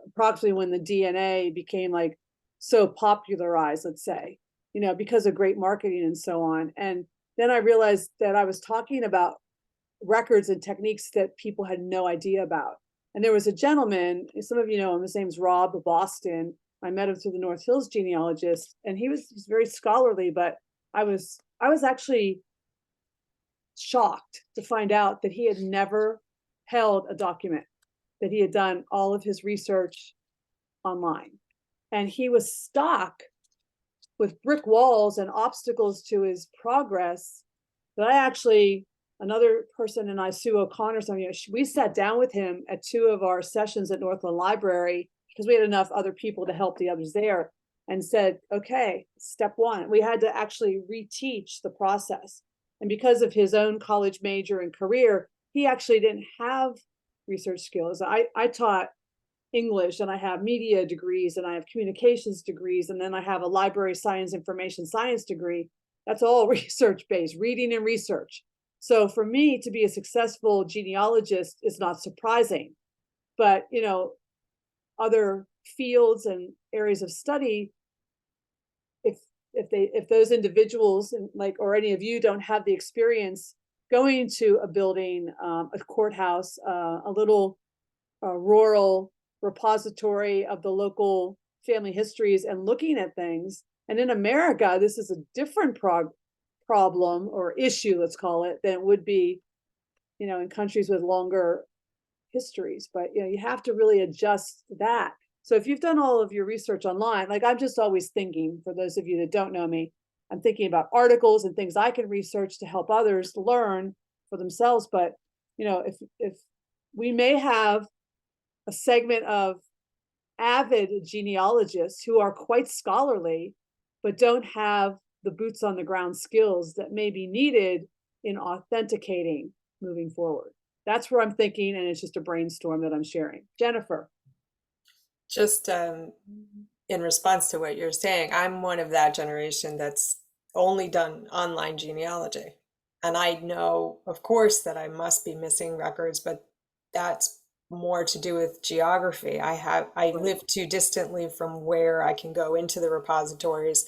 approximately when the DNA became like so popularized, let's say, because of great marketing and so on. And then I realized that I was talking about records and techniques that people had no idea about. And there was a gentleman, some of you know him, his name's Rob Boston. I met him through the North Hills genealogist, and he's very scholarly, but I was actually shocked to find out that he had never held a document, that he had done all of his research online. And he was stuck with brick walls and obstacles to his progress that another person and I, Sue O'Connor, we sat down with him at 2 of our sessions at Northland Library, because we had enough other people to help the others there, and said, okay, step 1, we had to actually reteach the process. And because of his own college major and career, he actually didn't have research skills. I taught English, and I have media degrees, and I have communications degrees, and then I have a library science, information science degree. That's all research-based, reading and research. So for me to be a successful genealogist is not surprising. But, other fields and areas of study, if those individuals or any of you don't have the experience going to a building, a courthouse, a little rural repository of the local family histories, and looking at things. And in America, this is a different problem or issue, let's call it, than it would be, in countries with longer histories. But you have to really adjust that. So if you've done all of your research online, like I'm just always thinking, for those of you that don't know me, I'm thinking about articles and things I can research to help others learn for themselves. But if we may have a segment of avid genealogists who are quite scholarly, but don't have the boots on the ground skills that may be needed in authenticating moving forward. That's where I'm thinking, and it's just a brainstorm that I'm sharing. Jennifer. Just in response to what you're saying, I'm one of that generation that's only done online genealogy. And I know, of course, that I must be missing records, but that's more to do with geography. I live too distantly from where I can go into the repositories.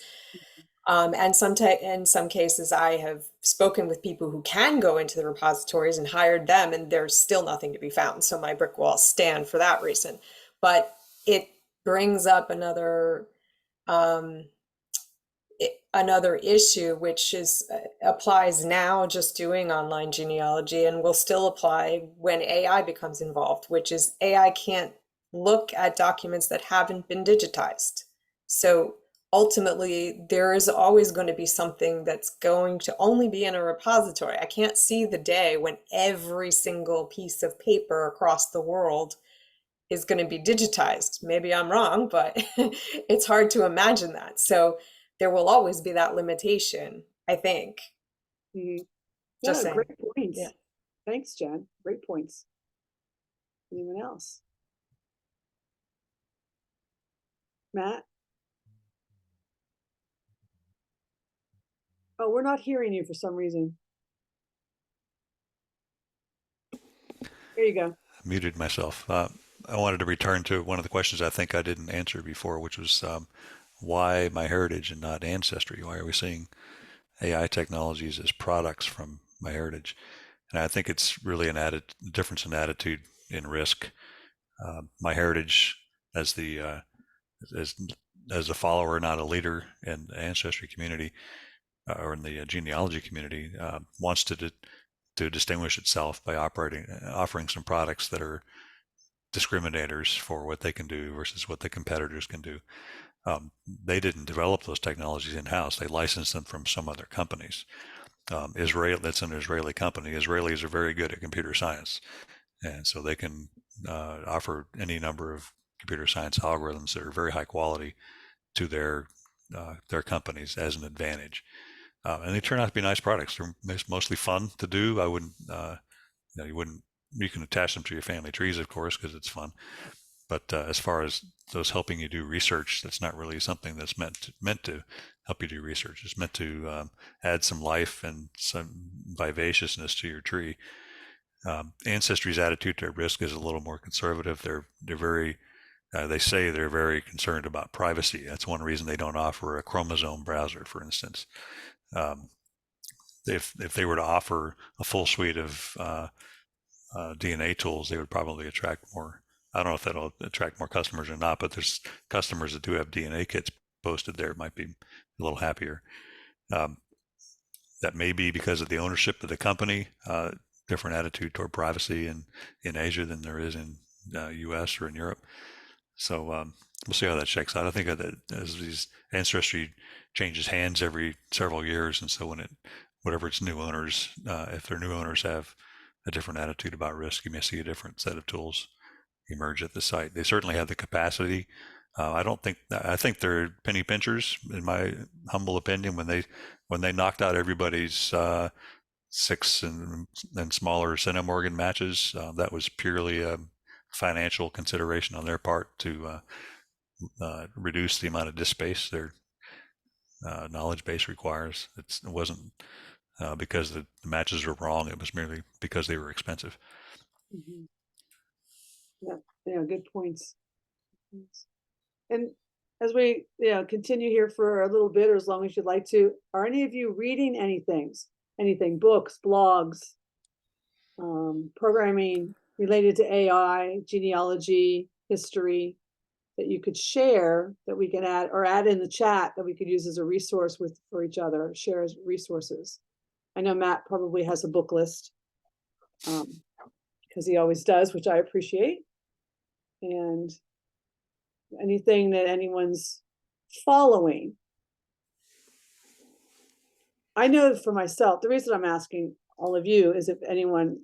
And in some cases, I have spoken with people who can go into the repositories and hired them, and there's still nothing to be found. So my brick walls stand for that reason. But it brings up another issue, which applies now just doing online genealogy, and will still apply when AI becomes involved, which is AI can't look at documents that haven't been digitized. So ultimately, there is always going to be something that's going to only be in a repository. I can't see the day when every single piece of paper across the world is going to be digitized. Maybe I'm wrong, but it's hard to imagine that. So there will always be that limitation, I think. Mm-hmm. Just saying. Great points. Yeah. Thanks, Jen. Great points. Anyone else? Matt? Oh, we're not hearing you for some reason. There you go. I muted myself. I wanted to return to one of the questions I think I didn't answer before, which was why MyHeritage and not Ancestry? Why are we seeing AI technologies as products from MyHeritage? And I think it's really an added difference in attitude in risk. MyHeritage, as the as a follower, not a leader in the Ancestry community or in the genealogy community, wants to distinguish itself by offering some products that are discriminators for what they can do versus what the competitors can do. They didn't develop those technologies in-house. They licensed them from some other companies. That's an Israeli company. Israelis are very good at computer science. And so they can offer any number of computer science algorithms that are very high quality to their companies as an advantage. And they turn out to be nice products. They're mostly fun to do. I wouldn't, you can attach them to your family trees, of course, because it's fun. But as far as those helping you do research, that's not really something that's meant to help you do research. It's meant to add some life and some vivaciousness to your tree. Ancestry's attitude to risk is a little more conservative. They're very they say they're very concerned about privacy. That's one reason they don't offer a chromosome browser, for instance. If they were to offer a full suite of DNA tools, they would probably attract more. I don't know if that'll attract more customers or not, but there's customers that do have DNA kits posted there might be a little happier. That may be because of the ownership of the company, different attitude toward privacy in Asia than there is in U.S. or in Europe. So we'll see how that shakes out. I think that as these ancestry changes hands every several years, and so when whatever its new owners, if their new owners have a different attitude about risk, you may see a different set of tools emerge at the site. They certainly have the capacity. I think they're penny pinchers, in my humble opinion, when they knocked out everybody's 6 and smaller centimorgan matches. That was purely a financial consideration on their part to reduce the amount of disk space their knowledge base requires. It wasn't because the matches were wrong. It was merely because they were expensive. Mhm. Yeah, good points. And as we continue here for a little bit, or as long as you'd like to, are any of you reading anything, books, blogs, programming related to AI, genealogy, history, that you could share, that we can add in the chat, that we could use as a resource for each other, share as resources? I know Matt probably has a book list, because he always does, which I appreciate. And anything that anyone's following. I know for myself, the reason I'm asking all of you is if anyone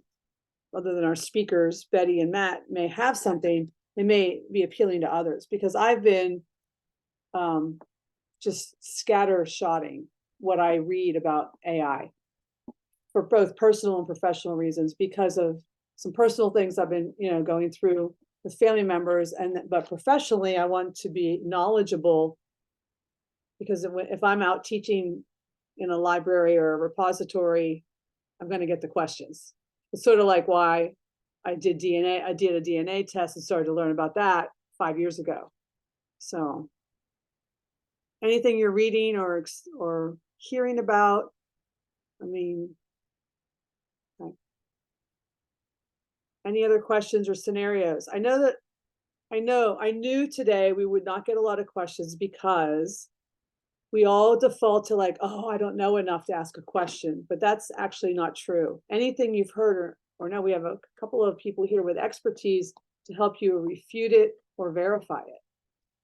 other than our speakers, Betty and Matt, may have something that may be appealing to others, because I've been just scattershotting what I read about AI for both personal and professional reasons, because of some personal things I've been going through with family members, but professionally I want to be knowledgeable, because if I'm out teaching in a library or a repository, I'm going to get the questions. It's sort of like why I did DNA. I did a DNA test and started to learn about that 5 years ago. So anything you're reading or hearing about, I mean, any other questions or scenarios? I knew today we would not get a lot of questions, because we all default to like, oh, I don't know enough to ask a question, but that's actually not true. Anything you've heard or no, we have a couple of people here with expertise to help you refute it or verify it.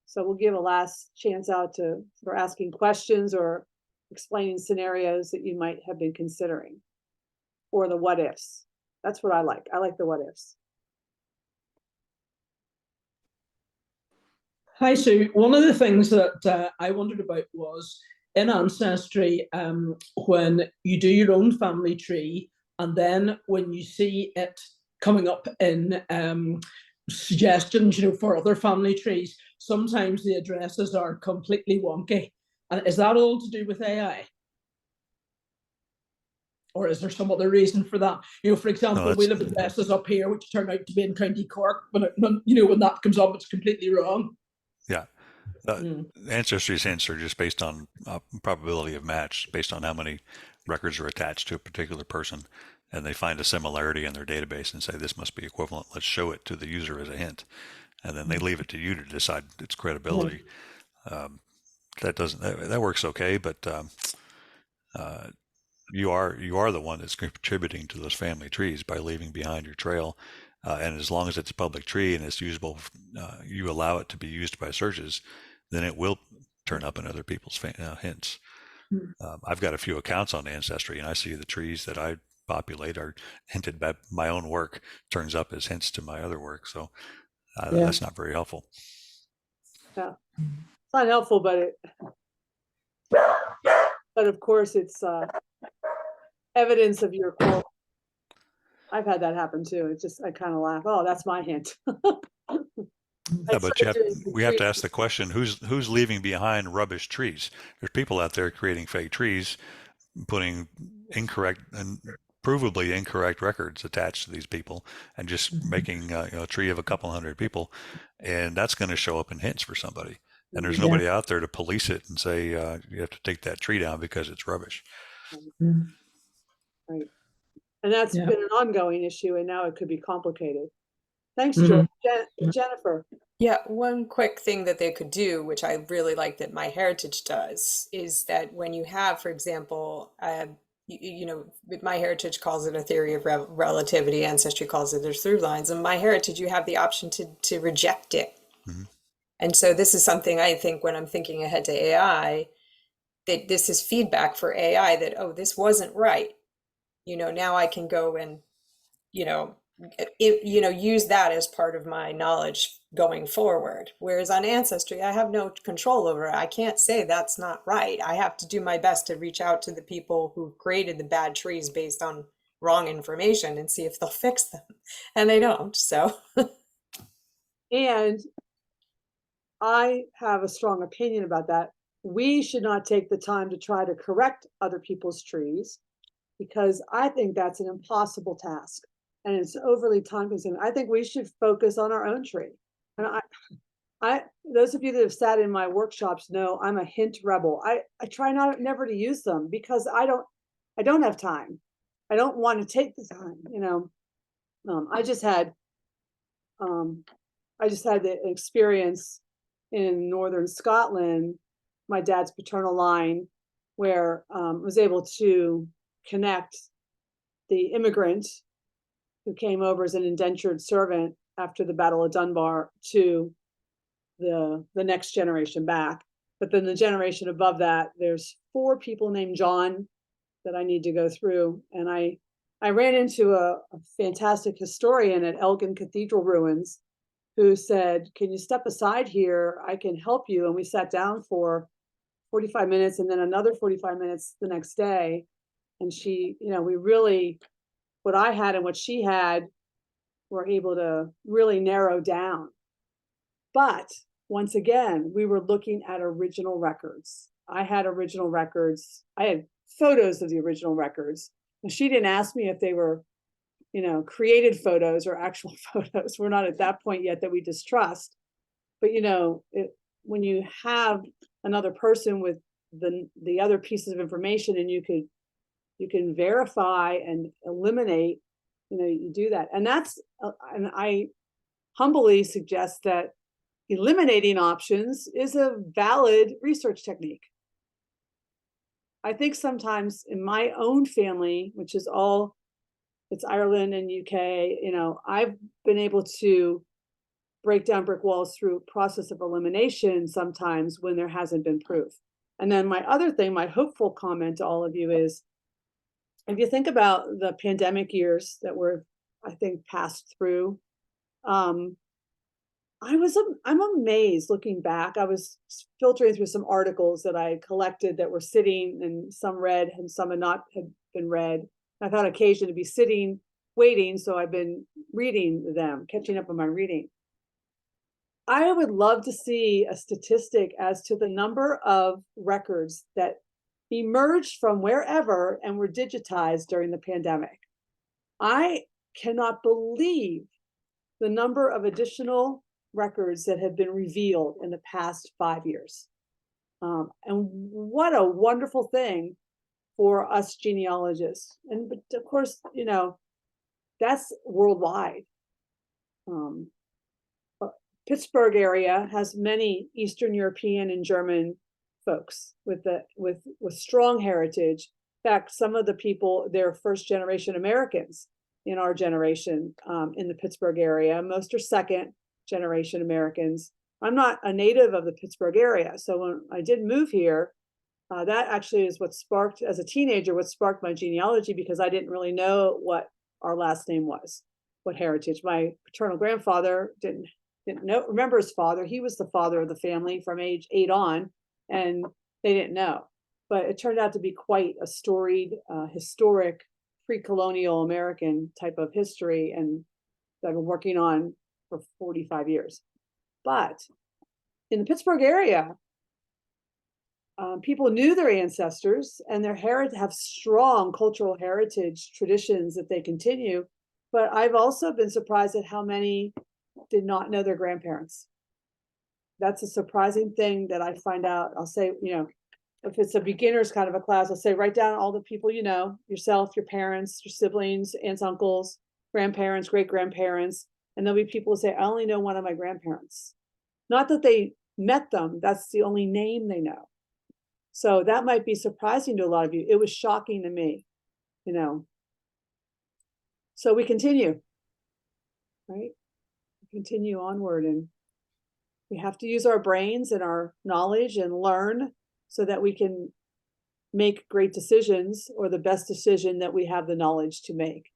So we'll give a last chance out for asking questions or explaining scenarios that you might have been considering, or the what ifs. That's what I like. I like the what ifs. Hi, Sue. One of the things that I wondered about was in Ancestry, when you do your own family tree, and then when you see it coming up in suggestions, for other family trees, sometimes the addresses are completely wonky. And is that all to do with AI? Or is there some other reason for that? For example, we'll have addresses up here which turn out to be in County Cork, when that comes up, it's completely wrong. Yeah. Ancestry's hints are just based on probability of match, based on how many records are attached to a particular person, and they find a similarity in their database and say this must be equivalent. Let's show it to the user as a hint, and then they leave it to you to decide its credibility. That works okay, but you are the one that's contributing to those family trees by leaving behind your trail. And as long as it's a public tree and it's usable, you allow it to be used by searches, then it will turn up in other people's hints. I've got a few accounts on Ancestry, and I see the trees that I populate are hinted by my own work, turns up as hints to my other work. So that's not very helpful. Yeah, it's not helpful, but of course it's evidence of your quality. I've had that happen too. It's just, I kind of laugh. Oh, that's my hint. Yeah, I but started doing we have to retreats. ask the question: who's leaving behind rubbish trees? There's people out there creating fake trees, putting incorrect and provably incorrect records attached to these people, and just making a tree of a couple hundred people, and that's going to show up in hints for somebody. And there's Yeah. nobody out there to police it and say you have to take that tree down because it's rubbish. Mm. Right. And that's Yeah. been an ongoing issue, and now it could be complicated. Thanks, Mhm. Jennifer. Yeah, one quick thing that they could do, which I really like that MyHeritage does, is that when you have, for example, you know, with MyHeritage calls it a theory of relativity, Ancestry calls it there's through lines, and MyHeritage you have the option to reject it. Mhm. And so this is something I think when I'm thinking ahead to AI, that this is feedback for AI that, oh, this wasn't right. You know, now I can go and, you know, use that as part of my knowledge going forward. Whereas on Ancestry, I have no control over it. I can't say that's not right. I have to do my best to reach out to the people who created the bad trees based on wrong information and see if they'll fix them. And they don't. So And I have a strong opinion about that. We should not take the time to try to correct other people's trees, because I think that's an impossible task and it's overly time consuming. I think we should focus on our own tree. And those of you that have sat in my workshops know I'm a hint rebel. I try never to use them because I don't have time. I don't want to take the time, you know. I just had the experience in northern Scotland, my dad's paternal line, where I was able to connect the immigrant who came over as an indentured servant after the Battle of Dunbar to the next generation back. But then the generation above that, there's 4 people named John that I need to go through. And I ran into a fantastic historian at Elgin Cathedral ruins who said, can you step aside here? I can help you. And we sat down for 45 minutes and then another 45 minutes the next day. And she, you know, we really, what I had and what she had, were able to really narrow down. But once again, we were looking at original records. I had original records. I had photos of the original records. And she didn't ask me if they were, you know, created photos or actual photos. We're not at that point yet that we distrust. But, you know, when you have another person with the other pieces of information and you can verify and eliminate, you know, you do that. And that's, and I humbly suggest that eliminating options is a valid research technique. I think sometimes in my own family, which is all, it's Ireland and UK, you know, I've been able to break down brick walls through process of elimination sometimes when there hasn't been proof. And then my other thing, my hopeful comment to all of you is, if you think about the pandemic years that we're, I think, passed through, I'm amazed looking back. I was filtering through some articles that I collected that were sitting, and some read and some had been read. I've had occasion to be sitting, waiting, so I've been reading them, catching up on my reading. I would love to see a statistic as to the number of records that emerged from wherever and were digitized during the pandemic. I cannot believe the number of additional records that have been revealed in the past 5 years. And what a wonderful thing for us genealogists. And but of course, you know, that's worldwide. Pittsburgh area has many Eastern European and German folks with strong heritage. In fact, some of the people, they're first generation Americans in our generation in the Pittsburgh area. Most are second generation Americans. I'm not a native of the Pittsburgh area, so when I did move here, that actually is what sparked, as a teenager, what sparked my genealogy, because I didn't really know what our last name was, what heritage. My paternal grandfather didn't remember his father. He was the father of the family from age 8 on, and they didn't know. But it turned out to be quite a storied, historic, pre-colonial American type of history, and that I've been working on for 45 years. But in the Pittsburgh area, people knew their ancestors and their have strong cultural heritage traditions that they continue. But I've also been surprised at how many did not know their grandparents. That's a surprising thing that I find out. I'll say, if it's a beginner's kind of a class, I'll say, write down all the people you know, yourself, your parents, your siblings, aunts, uncles, grandparents, great grandparents. And there'll be people who say, I only know one of my grandparents. Not that they met them, that's the only name they know. So that might be surprising to a lot of you. It was shocking to me, So we continue, right? Continue onward, and we have to use our brains and our knowledge and learn so that we can make great decisions, or the best decision that we have the knowledge to make.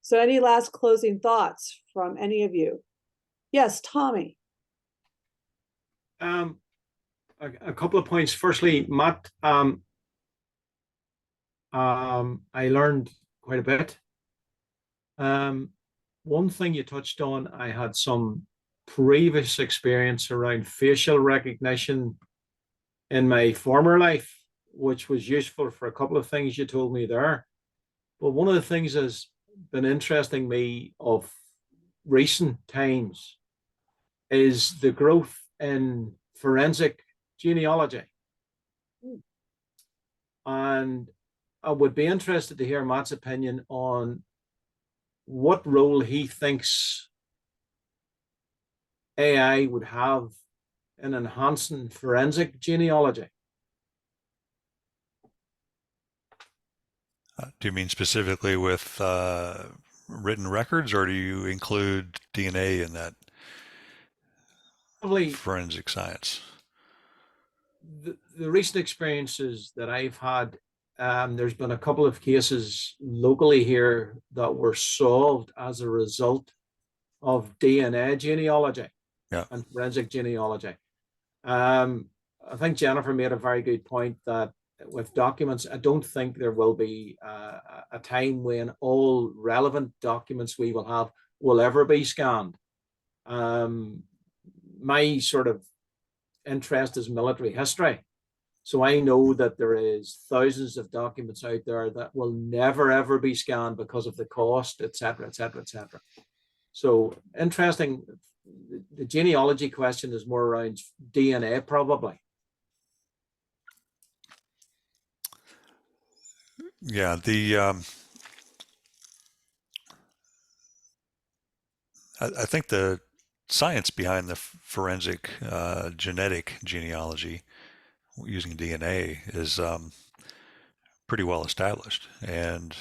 So any last closing thoughts from any of you? Yes, Tommy. A couple of points. Firstly, Matt, I learned quite a bit. One thing you touched on, I had some previous experience around facial recognition in my former life, which was useful for a couple of things you told me there. But one of the things that's been interesting me of recent times is the growth in forensic genealogy. And I would be interested to hear Matt's opinion on what role he thinks AI would have in enhancing forensic genealogy. Do you mean specifically with written records, or do you include DNA in that Probably forensic science? The recent experiences that I've had, there's been a couple of cases locally here that were solved as a result of DNA genealogy and forensic genealogy. I think Jennifer made a very good point that with documents, I don't think there will be a time when all relevant documents we will have will ever be scanned. My sort of interest is military history. So I know that there is thousands of documents out there that will never, ever be scanned because of the cost, et cetera, et cetera, et cetera. So interesting. The genealogy question is more around DNA, probably. Yeah, I think the science behind the forensic genetic genealogy using DNA is pretty well established, and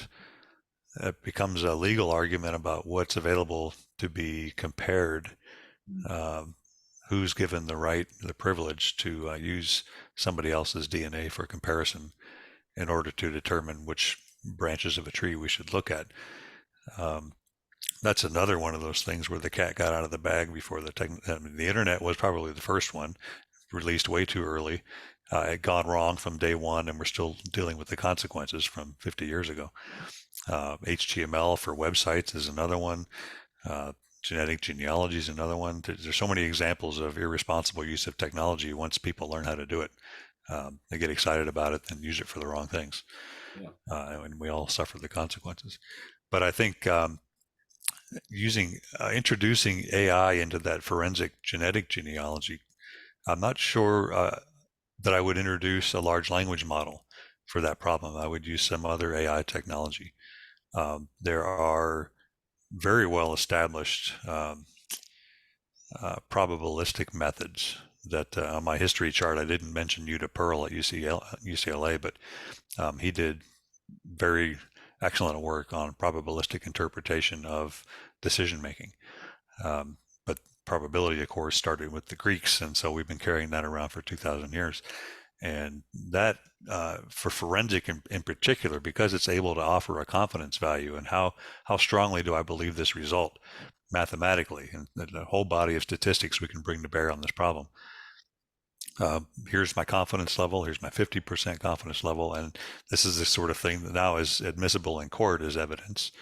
it becomes a legal argument about what's available to be compared. Who's given the right, the privilege to use somebody else's DNA for comparison in order to determine which branches of a tree we should look at. That's another one of those things where the cat got out of the bag before the internet was probably the first one, released way too early. It had gone wrong from day one, and we're still dealing with the consequences from 50 years ago. HTML for websites is another one. Genetic genealogy is another one. There's so many examples of irresponsible use of technology once people learn how to do it. They get excited about it and use it for the wrong things. And we all suffer the consequences. But I think introducing AI into that forensic genetic genealogy, I'm not sure that I would introduce a large language model for that problem. I would use some other AI technology. There are very well established probabilistic methods that on my history chart, I didn't mention Yuta Pearl at UCLA, but he did very excellent work on probabilistic interpretation of decision making. But probability, of course, started with the Greeks, and so we've been carrying that around for 2,000 years. And that, for forensic in particular, because it's able to offer a confidence value, and how strongly do I believe this result mathematically, and the whole body of statistics we can bring to bear on this problem. Here's my confidence level, here's my 50% confidence level, and this is the sort of thing that now is admissible in court as evidence.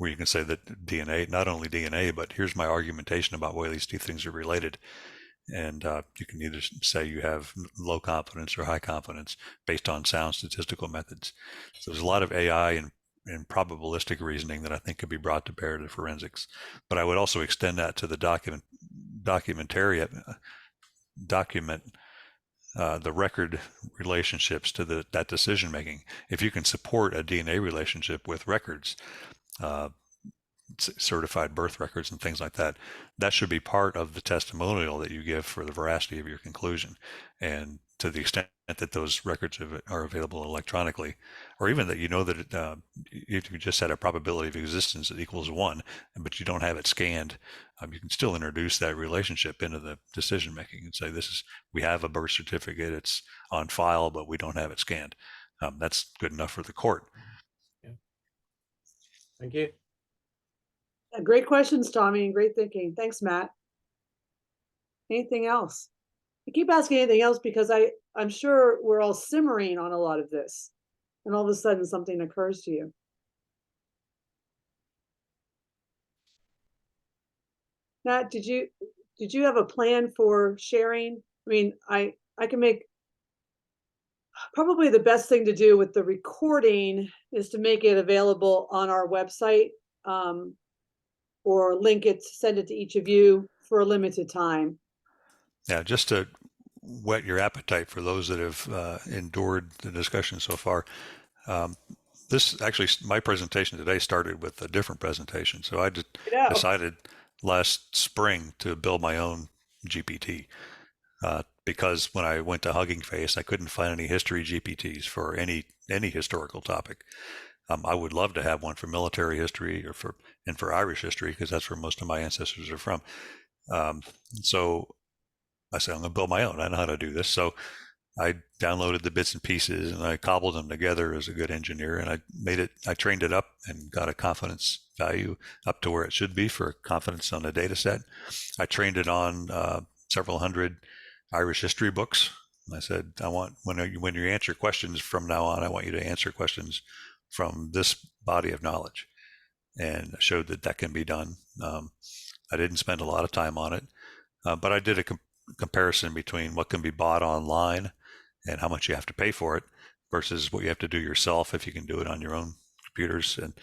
where you can say that DNA, not only DNA, but here's my argumentation about why these two things are related. And you can either say you have low confidence or high confidence based on sound statistical methods. So there's a lot of AI and probabilistic reasoning that I think could be brought to bear to forensics. But I would also extend that to the document the record relationships to that decision making. If you can support a DNA relationship with records, certified birth records and things like that, that should be part of the testimonial that you give for the veracity of your conclusion. And to the extent that those records are available electronically, or even that you know that if you just had a probability of existence that equals 1, but you don't have it scanned, you can still introduce that relationship into the decision making and say, we have a birth certificate, it's on file, but we don't have it scanned. That's good enough for the court. Yeah. Thank you. Great questions, Tommy, and great thinking. Thanks, Matt. Anything else? I keep asking anything else because I'm sure we're all simmering on a lot of this, and all of a sudden something occurs to you. Matt, did you have a plan for sharing? I mean, I can make, probably the best thing to do with the recording is to make it available on our website, or link it, send it to each of you for a limited time. Yeah, just to whet your appetite for those that have endured the discussion so far. This actually, my presentation today started with a different presentation. So I decided last spring to build my own GPT because when I went to Hugging Face, I couldn't find any history GPTs for any historical topic. I would love to have one for military history or for Irish history, because that's where most of my ancestors are from. So I said, I'm going to build my own. I know how to do this. So I downloaded the bits and pieces and I cobbled them together as a good engineer, and I trained it up and got a confidence value up to where it should be for confidence on a data set. I trained it on several hundred Irish history books. I said, I want, when you answer questions from now on, I want you to answer questions from this body of knowledge. And I showed that can be done. I didn't spend a lot of time on it, but I did a comparison between what can be bought online and how much you have to pay for it versus what you have to do yourself if you can do it on your own computers, and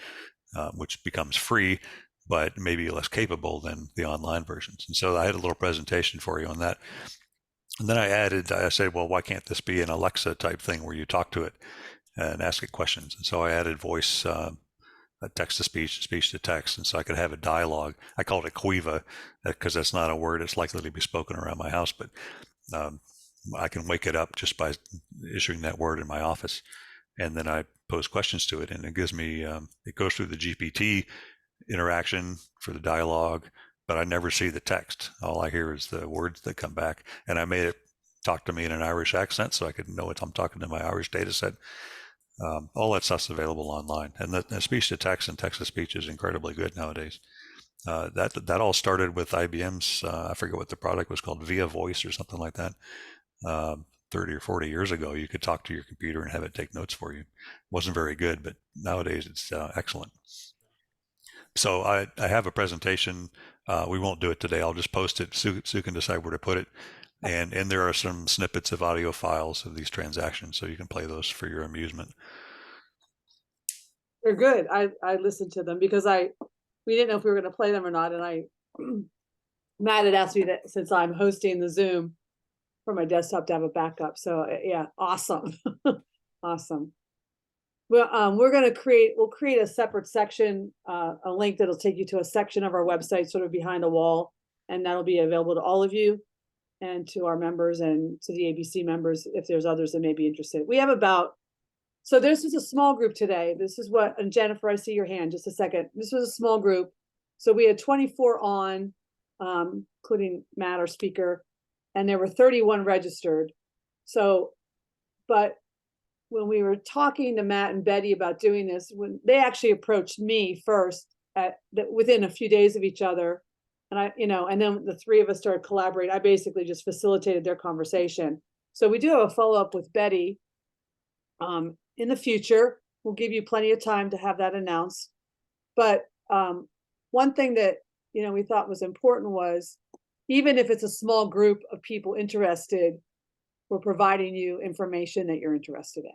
which becomes free, but maybe less capable than the online versions. And so I had a little presentation for you on that. And then I said, well, why can't this be an Alexa type thing where you talk to it and ask it questions? And so I added voice, text to speech, speech to text, and so I could have a dialogue. I called it Quiva because that's not a word that's likely to be spoken around my house, but I can wake it up just by issuing that word in my office, and then I pose questions to it, and it gives me it goes through the GPT interaction for the dialogue, but I never see the text. All I hear is the words that come back, and I made it talk to me in an Irish accent so I could know I'm talking to my Irish data set. All that stuff's available online, and the speech to text and text to speech is incredibly good nowadays. That all started with IBM's, I forget what the product was called, Via Voice or something like that. 30 or 40 years ago, you could talk to your computer and have it take notes for you. It wasn't very good, but nowadays it's excellent. So I have a presentation. We won't do it today. I'll just post it. Sue can decide where to put it. And there are some snippets of audio files of these transactions, so you can play those for your amusement. They're good. I listened to them because we didn't know if we were going to play them or not. And Matt had asked me that since I'm hosting the Zoom for my desktop to have a backup. So yeah, awesome. Awesome. Well, we'll create a separate section, a link that'll take you to a section of our website, sort of behind a wall, and that'll be available to all of you and to our members and to the ABC members if there's others that may be interested. We have so this is a small group today. This is and Jennifer, I see your hand, just a second. This was a small group. So we had 24 on, including Matt, our speaker, and there were 31 registered. So, but when we were talking to Matt and Betty about doing this, when they actually approached me first within a few days of each other, and and then the three of us started collaborating. I basically just facilitated their conversation. So we do have a follow-up with Betty in the future. We'll give you plenty of time to have that announced. But one thing that, we thought was important was, even if it's a small group of people interested, we're providing you information that you're interested in.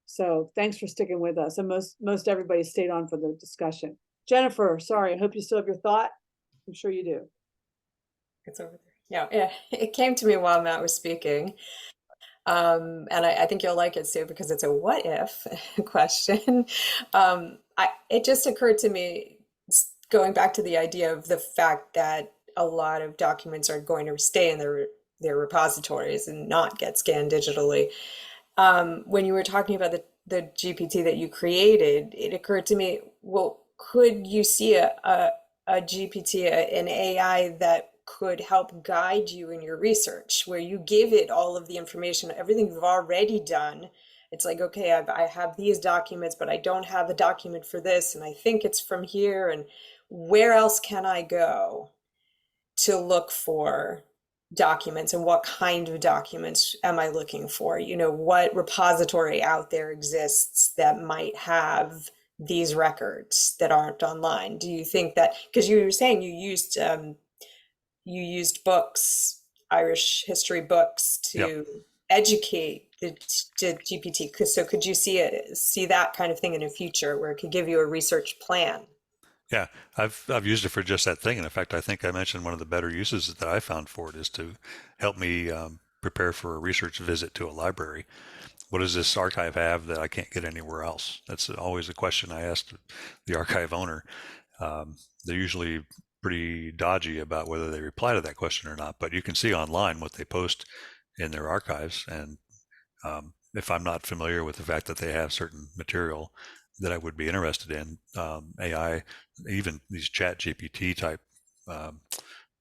So thanks for sticking with us. And most everybody stayed on for the discussion. Jennifer, sorry, I hope you still have your thought. I'm sure you do. It's over there. Yeah, it came to me while Matt was speaking. And I think you'll like it, Sue, because it's a what if question. It just occurred to me, going back to the idea of the fact that a lot of documents are going to stay in their repositories and not get scanned digitally. When you were talking about the GPT that you created, it occurred to me, well, could you see a GPT, an AI that could help guide you in your research, where you give it all of the information, everything you've already done? It's like, okay, I have these documents, but I don't have a document for this, and I think it's from here, and where else can I go to look for documents, and what kind of documents am I looking for? What repository out there exists that might have these records that aren't online? Do you think that, because you were saying you used books, Irish history books, to educate the GPT. So could you see that kind of thing in the future, where it could give you a research plan? Yeah, I've used it for just that thing. And in fact, I think I mentioned one of the better uses that I found for it is to help me prepare for a research visit to a library. What does this archive have that I can't get anywhere else? That's always a question I ask the archive owner. They're usually pretty dodgy about whether they reply to that question or not, but you can see online what they post in their archives. And if I'm not familiar with the fact that they have certain material that I would be interested in, AI, even these chat GPT type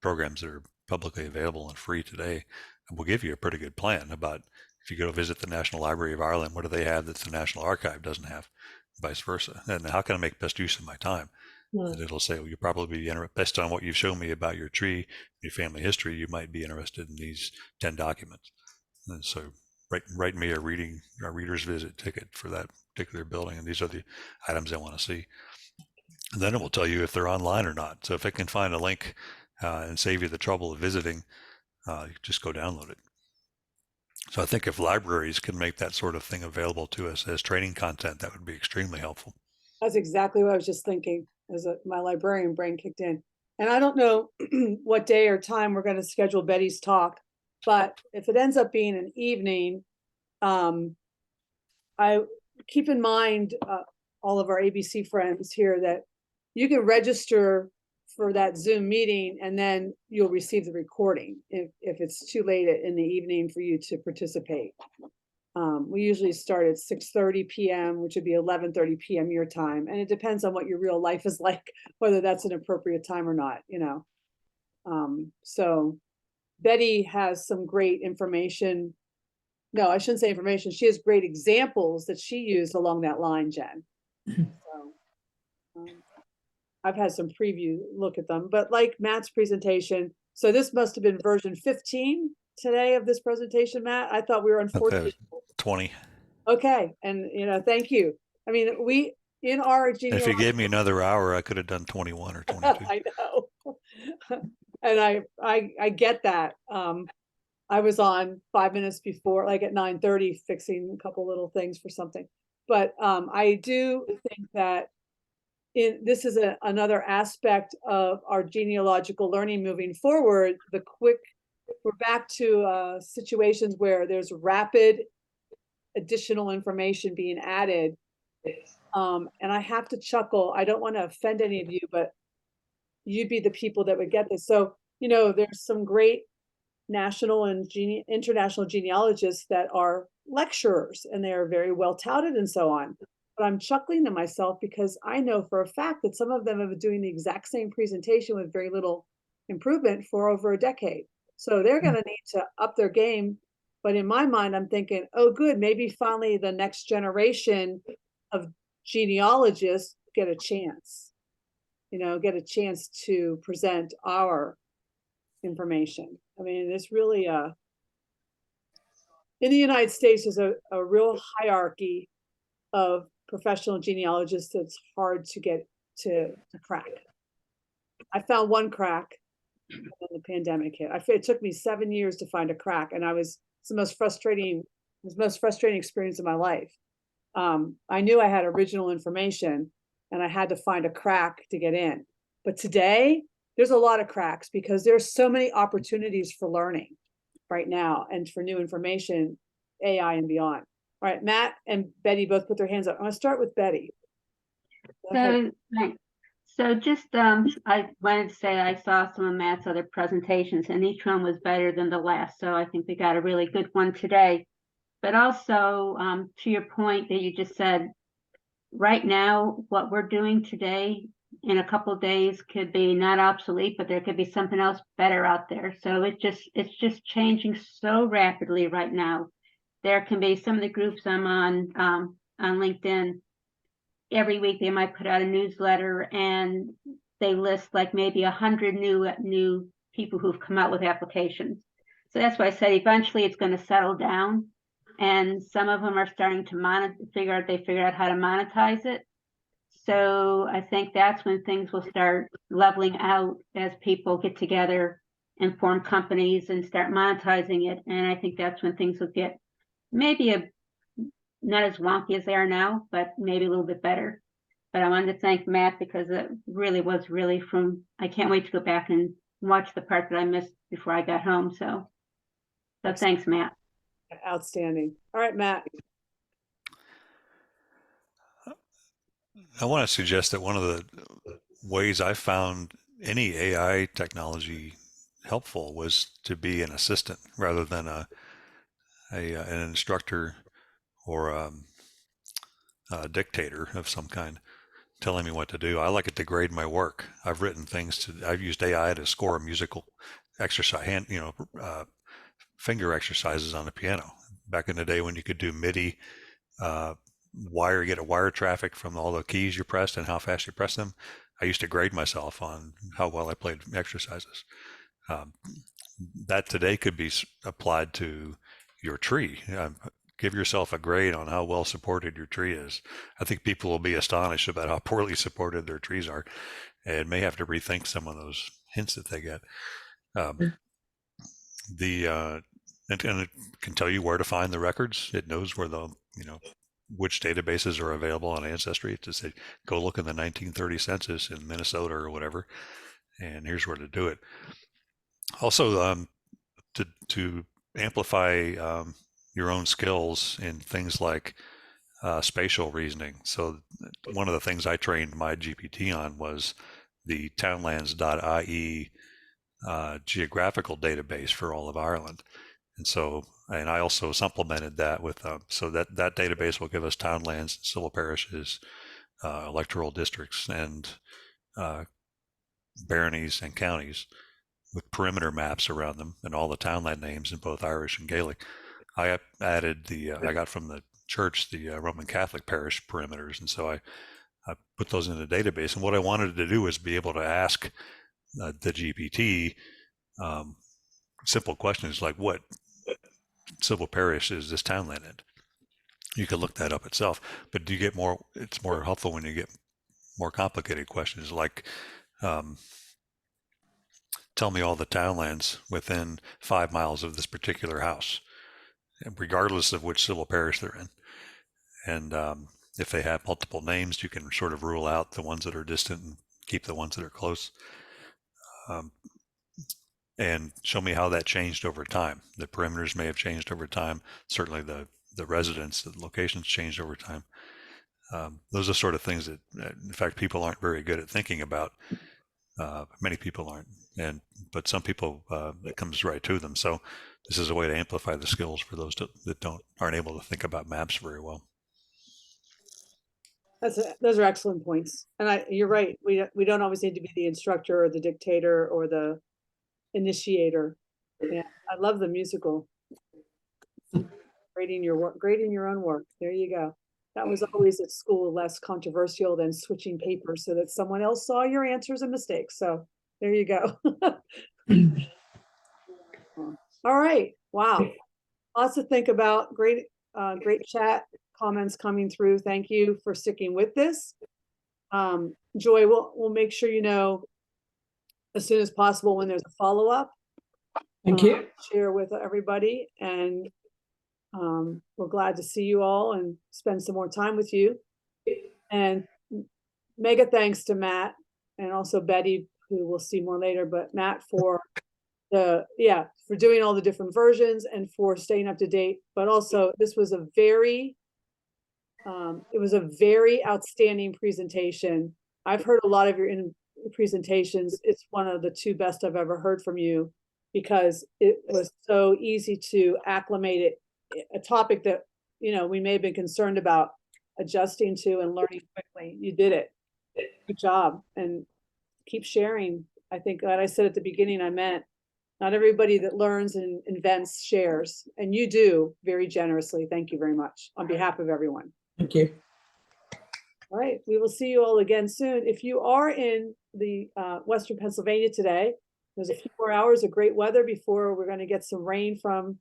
programs that are publicly available and free today, will give you a pretty good plan about, if you go visit the National Library of Ireland, what do they have that the National Archive doesn't have, vice versa, and how can I make best use of my time? And it'll say, well, you probably be based on what you've shown me about your tree, your family history, you might be interested in these 10 documents. And so write me a reader's visit ticket for that particular building, and these are the items I want to see. And then it will tell you if they're online or not. So if it can find a link and save you the trouble of visiting, you just go download it. So I think if libraries can make that sort of thing available to us as training content, that would be extremely helpful. That's exactly what I was just thinking as my librarian brain kicked in. And I don't know what day or time we're going to schedule Betty's talk, but if it ends up being an evening, I keep in mind, all of our ABC friends here, that you can register for that Zoom meeting and then you'll receive the recording if it's too late in the evening for you to participate. We usually start at 6:30 p.m., which would be 11:30 p.m. your time. And it depends on what your real life is like, whether that's an appropriate time or not, So Betty has some great information. No, I shouldn't say information. She has great examples that she used along that line, Jen. So I've had some preview look at them, but like Matt's presentation, so this must have been version 15 today of this presentation, Matt. I thought we were on 14. 20. Okay, and thank you. I mean, we in our If you gave me another hour, I could have done 21 or 22. I know, and I get that. I was on 5 minutes before, like at 9:30, fixing a couple little things for something. But I do think that this is another aspect of our genealogical learning moving forward. We're back to situations where there's rapid additional information being added. And I have to chuckle. I don't want to offend any of you, but you'd be the people that would get this. So, there's some great national and international genealogists that are lecturers, and they are very well touted and so on. But I'm chuckling to myself because I know for a fact that some of them have been doing the exact same presentation with very little improvement for over a decade. So they're going to need to up their game. But in my mind, I'm thinking, oh, good, maybe finally the next generation of genealogists get a chance, to present our information. I mean, it's really in the United States, there's a real hierarchy of professional genealogists that's hard to get to crack. I found one crack when the pandemic hit. It took me 7 years to find a crack, and it's the most frustrating experience of my life. I knew I had original information, and I had to find a crack to get in. But today, there's a lot of cracks because there's so many opportunities for learning right now and for new information, AI and beyond. All right, Matt and Betty both put their hands up. I'm going to start with Betty. Go ahead. So just, I wanted to say I saw some of Matt's other presentations, and each one was better than the last. So I think we got a really good one today. But also, to your point that you just said, right now, what we're doing today in a couple of days could be not obsolete, but there could be something else better out there. So it's just changing so rapidly right now. There can be some of the groups I'm on LinkedIn. Every week they might put out a newsletter and they list like maybe 100 new people who've come out with applications. So that's why I said eventually it's going to settle down, and some of them are starting to figure out how to monetize it. So I think that's when things will start leveling out as people get together and form companies and start monetizing it. And I think that's when things will get maybe not as wonky as they are now, but maybe a little bit better. But I wanted to thank Matt because it really was I can't wait to go back and watch the part that I missed before I got home. So thanks, Matt. Outstanding. All right, Matt. I want to suggest that one of the ways I found any AI technology helpful was to be an assistant rather than an instructor or a dictator of some kind telling me what to do. I like it to grade my work. I've written I've used AI to score a musical exercise, finger exercises on the piano. Back in the day when you could do MIDI, get a wire traffic from all the keys you pressed and how fast you press them. I used to grade myself on how well I played exercises. That today could be applied to your tree. Give yourself a grade on how well supported your tree is. I think people will be astonished about how poorly supported their trees are and may have to rethink some of those hints that they get. And it can tell you where to find the records. It knows where which databases are available on Ancestry to say, go look in the 1930 census in Minnesota or whatever, and here's where to do it. Also, to amplify your own skills in things like spatial reasoning. So one of the things I trained my GPT on was the townlands.ie geographical database for all of Ireland. And I also supplemented that with, so that database will give us townlands, civil parishes, electoral districts, and baronies and counties with perimeter maps around them and all the townland names in both Irish and Gaelic. I added I got from the church, the Roman Catholic parish perimeters. And so I put those in the database. And what I wanted to do was be able to ask the GPT simple questions like, what civil parish is this townland in? You could look that up itself, but do you get more? It's more helpful when you get more complicated questions like, tell me all the townlands within 5 miles of this particular house, regardless of which civil parish they're in. And if they have multiple names, you can sort of rule out the ones that are distant and keep the ones that are close. And show me how that changed over time. The perimeters may have changed over time. Certainly the residents, the locations changed over time. Those are sort of things that, in fact, people aren't very good at thinking about. Many people aren't, but some people, it comes right to them. So this is a way to amplify the skills for those that aren't able to think about maps very well. Those are excellent points. And you're right. We don't always need to be the instructor or the dictator or the initiator. Yeah, I love the musical. Grading your work, grading your own work. There you go. That was always at school less controversial than switching papers so that someone else saw your answers and mistakes. So there you go. All right. Wow. Lots to think about. Great chat comments coming through. Thank you for sticking with this. Joy, we'll make sure you know as soon as possible when there's a follow-up. Thank you. Share with everybody, and we're glad to see you all and spend some more time with you. And mega thanks to Matt and also Betty, who we'll see more later, but Matt for doing all the different versions and for staying up to date. But also this was a very outstanding presentation. I've heard a lot of your presentations. It's one of the 2 best I've ever heard from you, because it was so easy to acclimate it, a topic that, we may have been concerned about adjusting to and learning quickly. You did it. Good job, and keep sharing. I think what I said at the beginning, I meant not everybody that learns and invents shares, and you do very generously. Thank you very much on behalf of everyone. Thank you. All right, we will see you all again soon. If you are in the Western Pennsylvania today, there's a few more hours of great weather before we're going to get some rain from,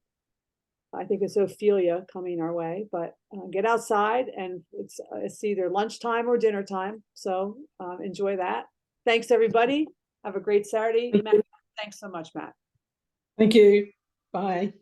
I think it's Ophelia coming our way, but get outside, and it's either lunchtime or dinner time. So enjoy that. Thanks, everybody. Have a great Saturday. Matt, thanks so much, Matt. Thank you. Bye.